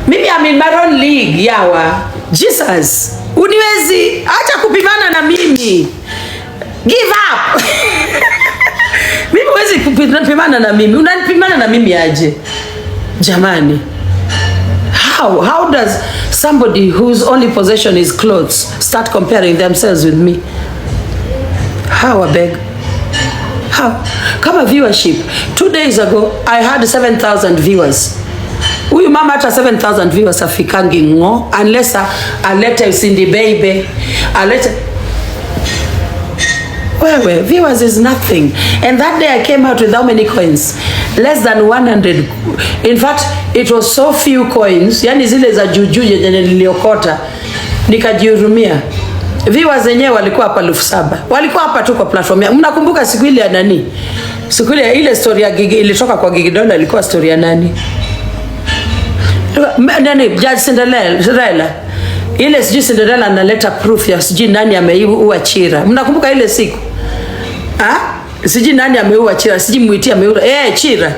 Mimi I'm in my own league yawa. Jesus, uniwezi, acha kupimana na mimi. Give up. Mimi huwezi kupimana na mimi. Unanipimana na mimi aje? Jamani. How does somebody whose only possession is clothes start comparing themselves with me? How, I beg? How? Kama viewership. 2 days ago, I had 7,000 viewers. Huyu mama hata 7,000 viewers afikangi ngo, unless alete Cindy Baby, alete wewe, viewers is nothing. And that day I came out with how many coins? Less than 100. In fact, it was so few coins, yani zile za juju yenye niliokota, nikajihurumia. Viewers wenyewe walikuwa hapa 7,000. Walikuwa hapa tu kwa platform ya. Mnakumbuka siku ile ya nani? Siku ile story ya Gigi ilitoka kwa Gigi Dola, ilikuwa story ya nani? Nani? Judge Cinderella. Ile sijui Cinderella analeta proof ya sijui nani ameiua Chira. Mnakumbuka ile siku? Siji nani ameua Chira, siji muitia ameua. Chira.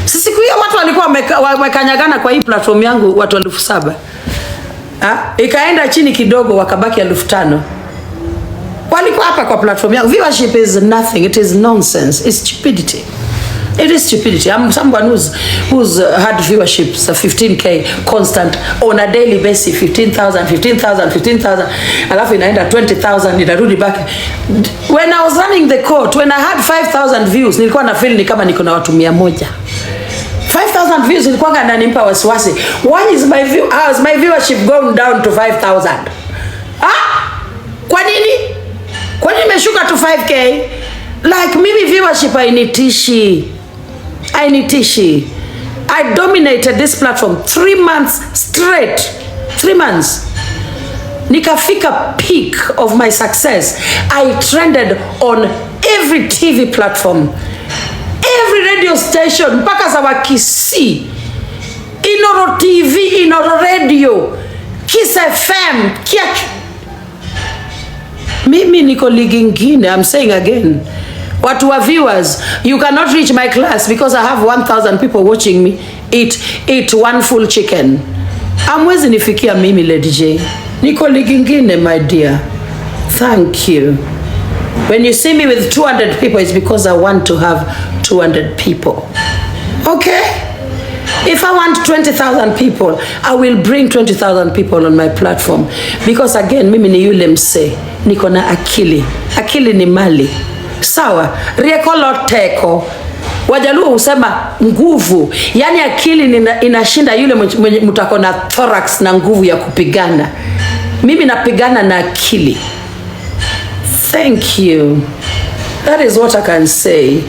Sisi siku hiyo watu walikuwa wamekanyagana kwa hii platform yangu watu 7,000. Ikaenda chini kidogo wakabaki 5,000. Walikuwa hapa kwa platform yangu. Viewership is nothing. It is nonsense. It's stupidity. It is stupidity. I'm someone who's had viewerships of 15K constant on a daily basis, 15,000. Alafu inaenda 20,000, inarudi back. When I was running the court, when I had 5,000 views, nilikuwa na feel ni kama niko na watu 100. 5,000 views ilikuwa inanipa wasiwasi. Why is my viewership going down to 5,000? Kwa nini? Kwa nini imeshuka to 5K? Like mimi viewership hainitishi. I dominated this platform 3 months straight. 3 months. Nikafika peak of my success. I trended on every TV platform, every radio station, mpaka za Wakisi, Inoro TV, Inoro Radio, Kiss FM, mimi niko ligi ingine. I'm saying again, watu wa viewers, you cannot reach my class because I have 1,000 people watching me eat one full chicken. Amwezi nifikia mimi Lady J. Niko ligi ingine, my dear. Thank you. When you see me with 200 people, it's because I want to have 200 people. Okay? If I want 20,000 people, I will bring 20,000 people on my platform. Because again, mimi ni yule mse. Niko na akili. Akili ni mali. Sawa? Rieko. Wajaluo usema nguvu. Yani akili inashinda yule mutako na thorax na nguvu ya kupigana. Mimi napigana na akili. Thank you. That is what I can say.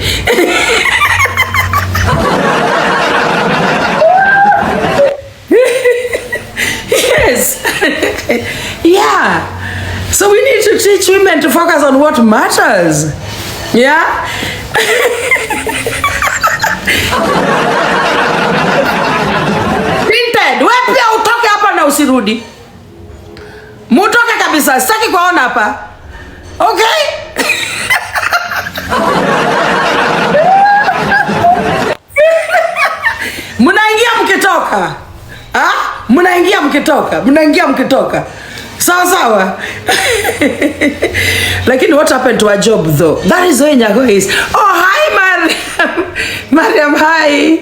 Yes. Yeah. So we need to teach women to focus on what matters. Yeah? Printed. Wewe pia utoke hapa na usirudi. Mutoke kabisa. Sitaki kuona hapa. Okay? Mnaingia mkitoka. Sawa. Lakini what happened to our job though? That is where Nyako is. Oh, hi Mariam, hi.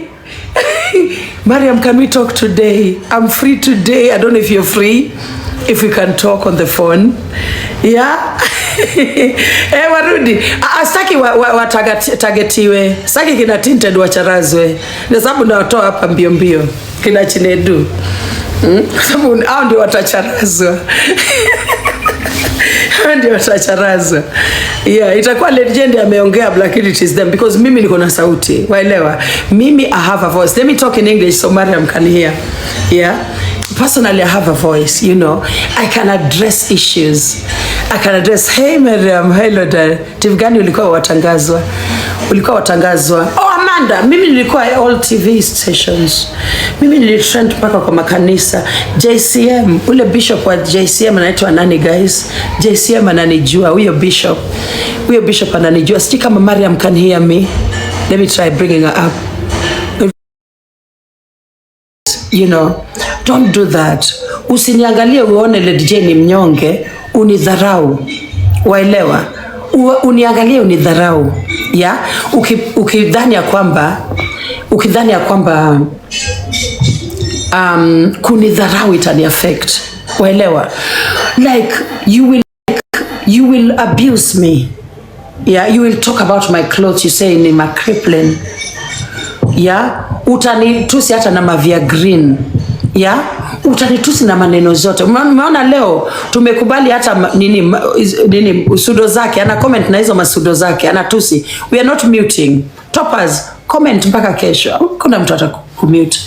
Mariam, can we talk today? I'm free today. I don't know if you're free. If we can talk on the phone. Yeah? Warudi. Asaki targetiwe. Saki kina tinted wacharazwe. Kwa sababu nawatoa hapa mbio. Kina Chinedu. Kwa sababu hao ndio watacharazwa. Ndio watacharazwa. Yeah, itakuwa legend ameongea, lakini it is them because mimi niko na sauti. Waelewa? Mimi I have a voice. Let me talk in English so Mariam can hear. Yeah. Personally, I have a voice, you know. I can address issues. I can address, hey Mariam, hello there. TV gani ulikuwa watangazwa? Oh Amanda, mimi nilikuwa all TV stations. Mimi nilitrend mpaka kwa makanisa. JCM, ule bishop wa JCM anaitwa nani guys? JCM ananijua, huyo bishop ananijua. Sijui kama Mariam can hear me. Let me try bringing her up. You know, don't do that. Usiniangalie uone Lady J ni mnyonge, unidharau. Waelewa? Uniangalie unidharau. Yeah? Ukidhani ya kwamba kunidharau itani affect. Waelewa? Like you will abuse me. Yeah, you will talk about my clothes, you say ni crippling. Yeah, utanitusi hata na mavia green. Yeah, utanitusi na maneno zote. Umeona leo tumekubali hata nini usudo zake, ana comment na hizo masudo zake, anatusi. We are not muting. Toppers, comment mpaka kesho. Kuna mtu atakumute.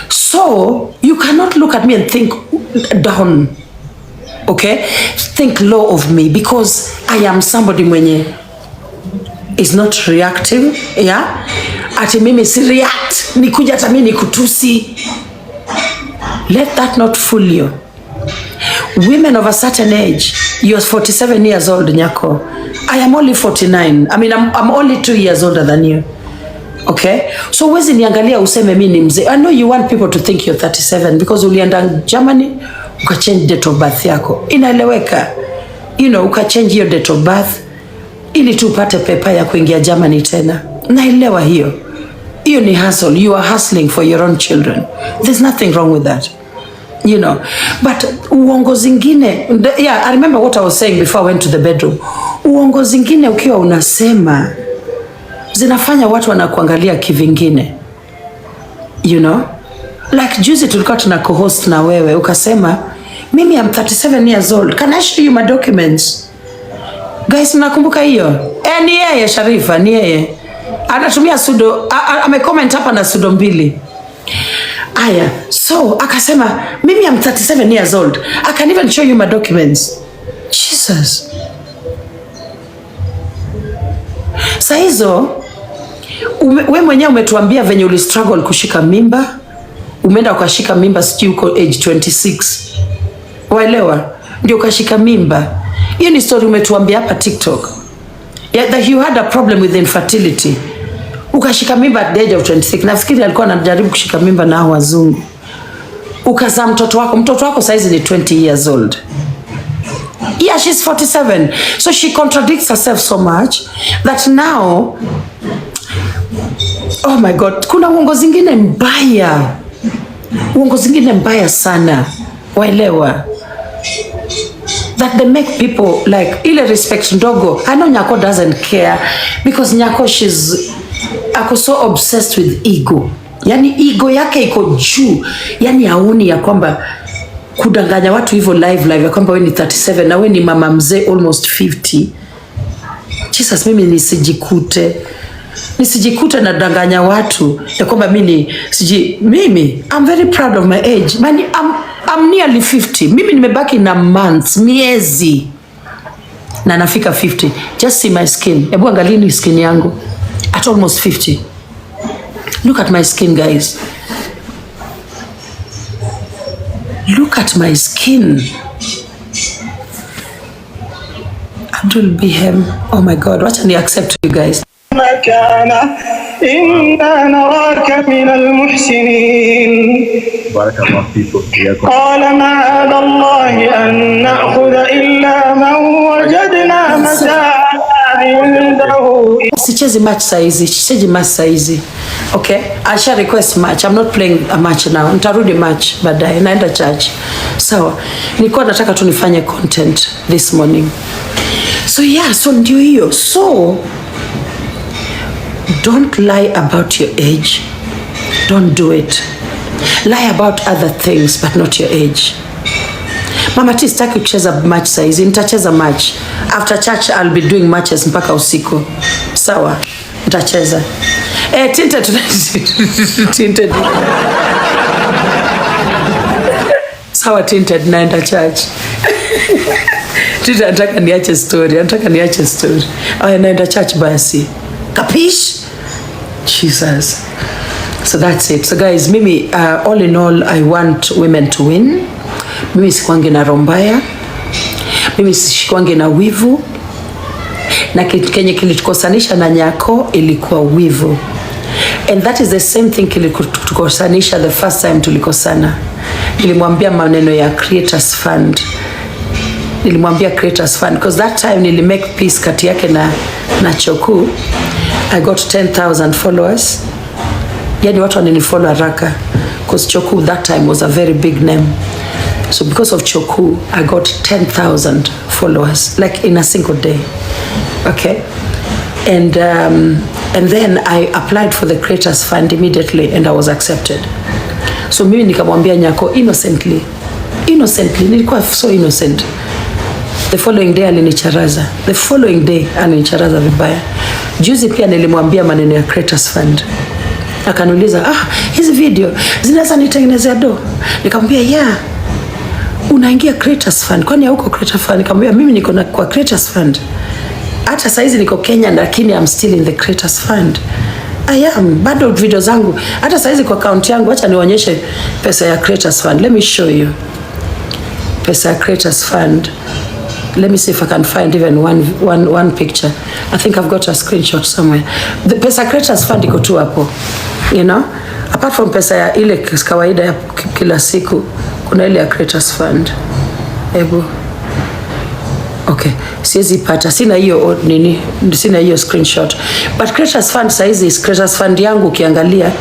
So, you cannot look at me and think down. Okay? Think low of me because I am somebody mwenye is not reactive. Yeah? Ati mimi si react. Nikuja hata mimi nikutusi. Let that not fool you. Women of a certain age, You're 47 years old, Nyako. I am only 49. I mean, I'm only 2 years older than you. Okay? So wezi niangalia useme mimi ni mzee. I know you want people to think you're 37 because ulienda Germany, uka change date of birth yako. Inaeleweka. You know, uka change your date of birth ili tu upate pepa ya kuingia Germany tena. Naelewa hiyo. Hiyo ni hustle. You are hustling for your own children. There's nothing wrong with that. You know, but uongo zingine, yeah, I remember what I was saying before I went to the bedroom. Uongo zingine ukiwa unasema zinafanya watu wanakuangalia kivingine. You know, like juzi tulikuwa tuna co-host na wewe ukasema mimi am 37 years old, can I show you my documents? Guys, mnakumbuka hiyo? Ni yeye Sharifa, ni yeye anatumia sudo, amecomment hapa na sudo 2. Aya, so akasema mimi am 37 years old, I can even show you my documents. Jesus. Sa hizo we mwenyewe umetuambia venye uli struggle kushika mimba, umeenda ukashika mimba sijui uko age 26. Waelewa? Ndio ukashika mimba. Hiyo ni story umetuambia hapa TikTok. Yeah, that you had a problem with infertility. Ukashika mimba at the age of 26. Nafikiri alikuwa anajaribu kushika mimba na wazungu. Ukazaa mtoto wako. Mtoto wako saizi ni 20 years old. Yeah, she's 47. So she contradicts herself so much that now, oh my God, kuna uongo zingine mbaya. Uongo zingine mbaya sana. Waelewa? That they make people like ile respect ndogo. I know Nyako doesn't care because Nyako ako so obsessed with ego. Yani ego yake iko juu. Yani haoni ya kwamba kudanganya watu hivyo live ya kwamba wewe ni 37 na wewe ni mama mzee almost 50. Jesus, mimi nisijikute na danganya watu ya kwamba mimi I'm very proud of my age. Mani, I'm nearly 50. Mimi nimebaki na months, miezi na nafika 50. Just see my skin. Hebu angalieni skin yangu at almost 50. Look at my skin, guys. Look at my skin. Abdul Bihem. Oh my God, wacha ni accept you guys. مكانه إنا نراك من المحسنين. بارك الله فيكم. قال معاذ الله أن نأخذ إلا من وجدنا متاعنا عنده. Sichezi match saizi. Okay? I shall request match. I'm not playing a match now. Nitarudi match baadaye. Naenda church. Sawa. Nilikuwa nataka tu nifanye content this morning. So yeah, so ndio hiyo. So don't lie about your age. Don't do it. Lie about other things but not your age. Mama T, sitaki kucheza match saizi. Nitacheza match. After church I'll be doing matches mpaka usiku. Sawa? Nitacheza. Tinted. Sawa, tinted, naenda church. Tinted, nataka niache story. Aya, naenda church basi. Kapish? Jesus. So that's it. So guys, mimi all in all, I want women to win. Mimi sikwangi na rombaya. Mimi sikwangi na wivu. Na kenye kilitukosanisha na Nyako ilikuwa wivu. And that is the same thing kilitukosanisha the first time tulikosana. Nilimwambia maneno ya Creators Fund. Because that time nilimake peace kati yake na Choku. I got 10,000 followers. Yani watu wananifollow haraka. Because Choku that time was a very big name. So because of Choku, I got 10,000 followers, like in a single day. Okay? And then I applied for the Creators Fund immediately and I was accepted. So mimi nikamwambia Nyako innocently, nilikuwa so innocent. The following day alinicharaza. Vibaya. Juzi pia nilimwambia maneno ya Creators Fund. Akaniuliza, hizi video zinaweza nitengenezea do? Nikamwambia, yeah. Unaingia Creators Fund. Kwani hauko Creators Fund? Nikamwambia mimi niko kwa Creators Fund. Hata saizi niko Kenya lakini I'm still in the Creators Fund. I am. Bado video zangu. Hata saizi kwa account yangu, acha nionyeshe pesa ya Creators Fund. Let me show you. Pesa ya Creators Fund. Let me see if I can find even one picture. I think I've got a screenshot somewhere. The Pesa Creators Fund iko tu hapo. You know? Apart from pesa ya ile kawaida ya kila siku, kuna ile ya Creators Fund. Hebu. Okay, siwezi pata. Sina hiyo nini? Sina hiyo screenshot. But Creators Fund saizi, Creators Fund yangu ukiangalia,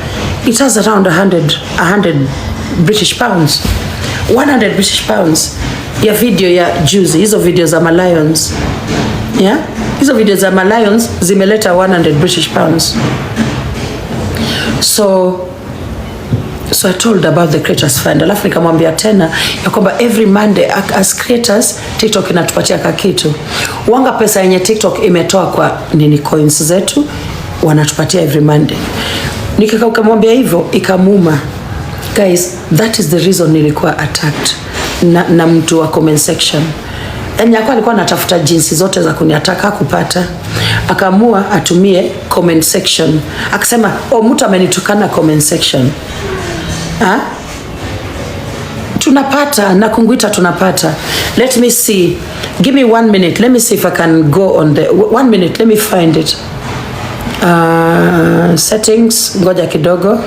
it has around 100 British pounds. 100 British pounds ya video ya juzi, hizo video za Lions. Yeah? Hizo video za Lions zimeleta 100 British pounds. So I told about the Creators Fund. Alafu nikamwambia tena ya kwamba every Monday as creators TikTok inatupatia kakitu. Wanga pesa yenye TikTok imetoa kwa nini coins zetu wanatupatia every Monday. Nikamwambia hivyo ikamuma. Guys, that is the reason nilikuwa attacked na mtu wa comment section. Nyako alikuwa anatafuta jinsi zote za kuniataka kupata. Akaamua atumie comment section. Akasema, mtu amenitukana comment section. Tunapata na kunguita tunapata. Let me see. Give me 1 minute. Let me see if I can go on the 1 minute. Let me find it. Settings. Ngoja kidogo.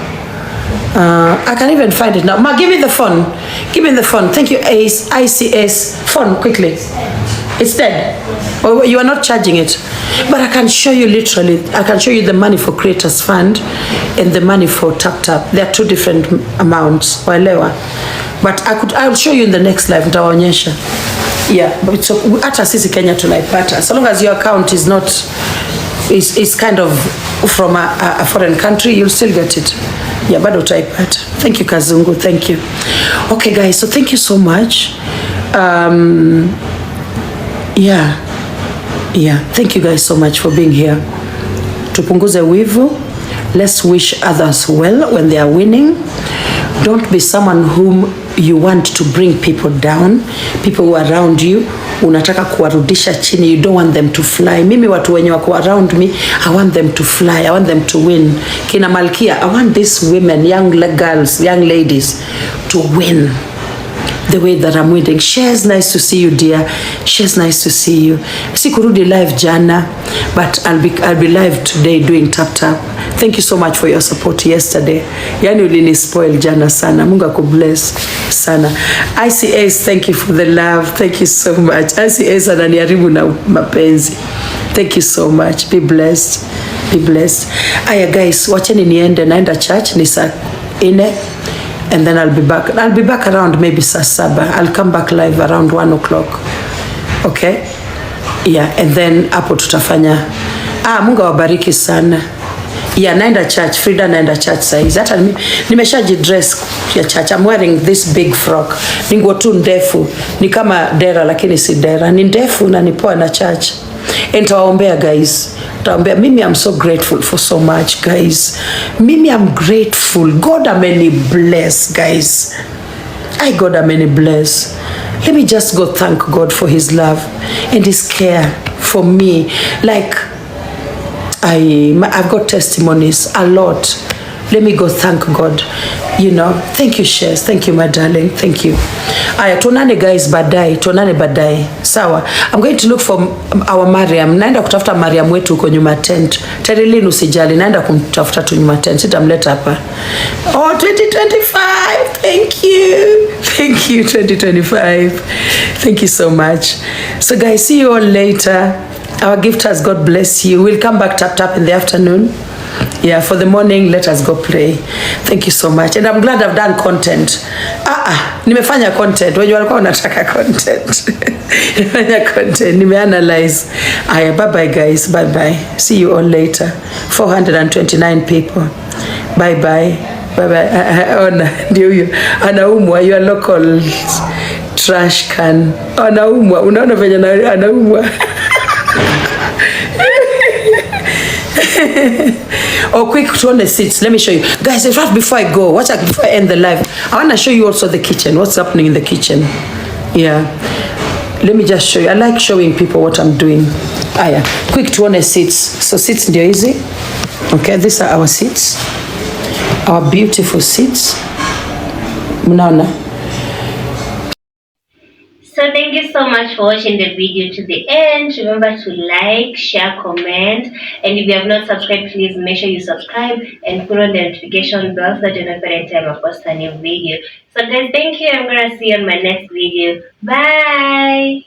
I can even find it now. Ma, give me the phone. Give me the phone. Thank you, ICS. Phone, quickly. It's dead. Oh, you are not charging it. But I can show you literally. I can show you the money for Creators Fund and the money for Tap Tap. They are two different amounts. Waelewa. But I'll show you in the next live. Nitawaonyesha. Yeah. But so hata sisi Kenya tunaipata. So long as your account is not is kind of from a foreign country, you'll still get it. Yeah, bado utaipata. Thank you Kazungu, thank you. Okay guys, so thank you so much. Yeah, thank you guys so much for being here. Tupunguze wivu. Let's wish others well when they are winning. Don't be someone whom you want to bring people down. People who are around you, unataka kuwarudisha chini. You don't want them to fly. Mimi watu wenye wako around me, I want them to fly. I want them to win. Kina Malkia, I want these women, young girls, young ladies to win the way that I'm winning. Shares, nice to see you dear. Shares, nice to see you. Sikurudi live jana, but I'll be live today doing Tap Tap. Thank you so much for your support yesterday. Yani ulini spoil jana sana. Mungu akubless sana. ICAs, thank you for the love. Thank you so much. ICAs ananiharibu na mapenzi. Thank you so much. Be blessed. Be blessed. Aya guys, wacheni niende. Naenda church ni saa 4. And then I'll be back. I'll be back around maybe saa 7. I'll come back live around 1 o'clock. Okay? Yeah, and then hapo tutafanya. Mungu awabariki sana. Yeah, naenda church. Frida naenda church saizi. Hata nimeshaji dress ya church. I'm wearing this big frock. Ni nguo tu ndefu. Ni kama dera lakini si dera. Ni ndefu na ni poa na church. Nitawaombea guys. Mimi, I'm so grateful for so much guys. Mimi, I'm grateful. God ameni bless guys. God ameni bless. Let me just go thank God for his love and his care for me. Like I've got testimonies a lot. Let me go thank God. You know, thank you Shares. Thank you my darling. Thank you. Aya, tuonane guys baadaye. Tuonane baadaye. Sawa. I'm going to look for our Mariam. Naenda kutafuta Mariam wetu huko nyuma tent. Terilin usijali. Naenda kumtafuta tu nyuma tent. Sitamleta hapa. 2025. Thank you. Thank you 2025. Thank you so much. So guys, see you all later. Our gifters, God bless you. We'll come back Tap Tap in the afternoon. Yeah, for the morning, let us go pray. Thank you so much. And I'm glad I've done content. Nimefanya content. Wenye walikuwa wanataka content. Nimefanya content. Nimeanalyze. Bye bye guys. Bye bye. See you all later. 429 people. Bye bye. Bye bye. Ona, ndio huyo. Anaumwa. Your local trash can. Anaumwa. Unaona venye anaumwa. Quick, tuone seats. Let me show you. Guys, right before I go, before I end the live, I want to show you also the kitchen. What's happening in the kitchen. Yeah. Let me just show you. I like showing people what I'm doing. Quick, tuone seats. So seats ndio hizi. Okay, these are our seats. Our beautiful seats. Mnaona? So thank you so much for watching the video to the end. Remember to like, share, comment, and if you have not subscribed, please make sure you subscribe and put on the notification bell so that you know every time I post a new video. So guys, thank you. I'm gonna see you on my next video. Bye.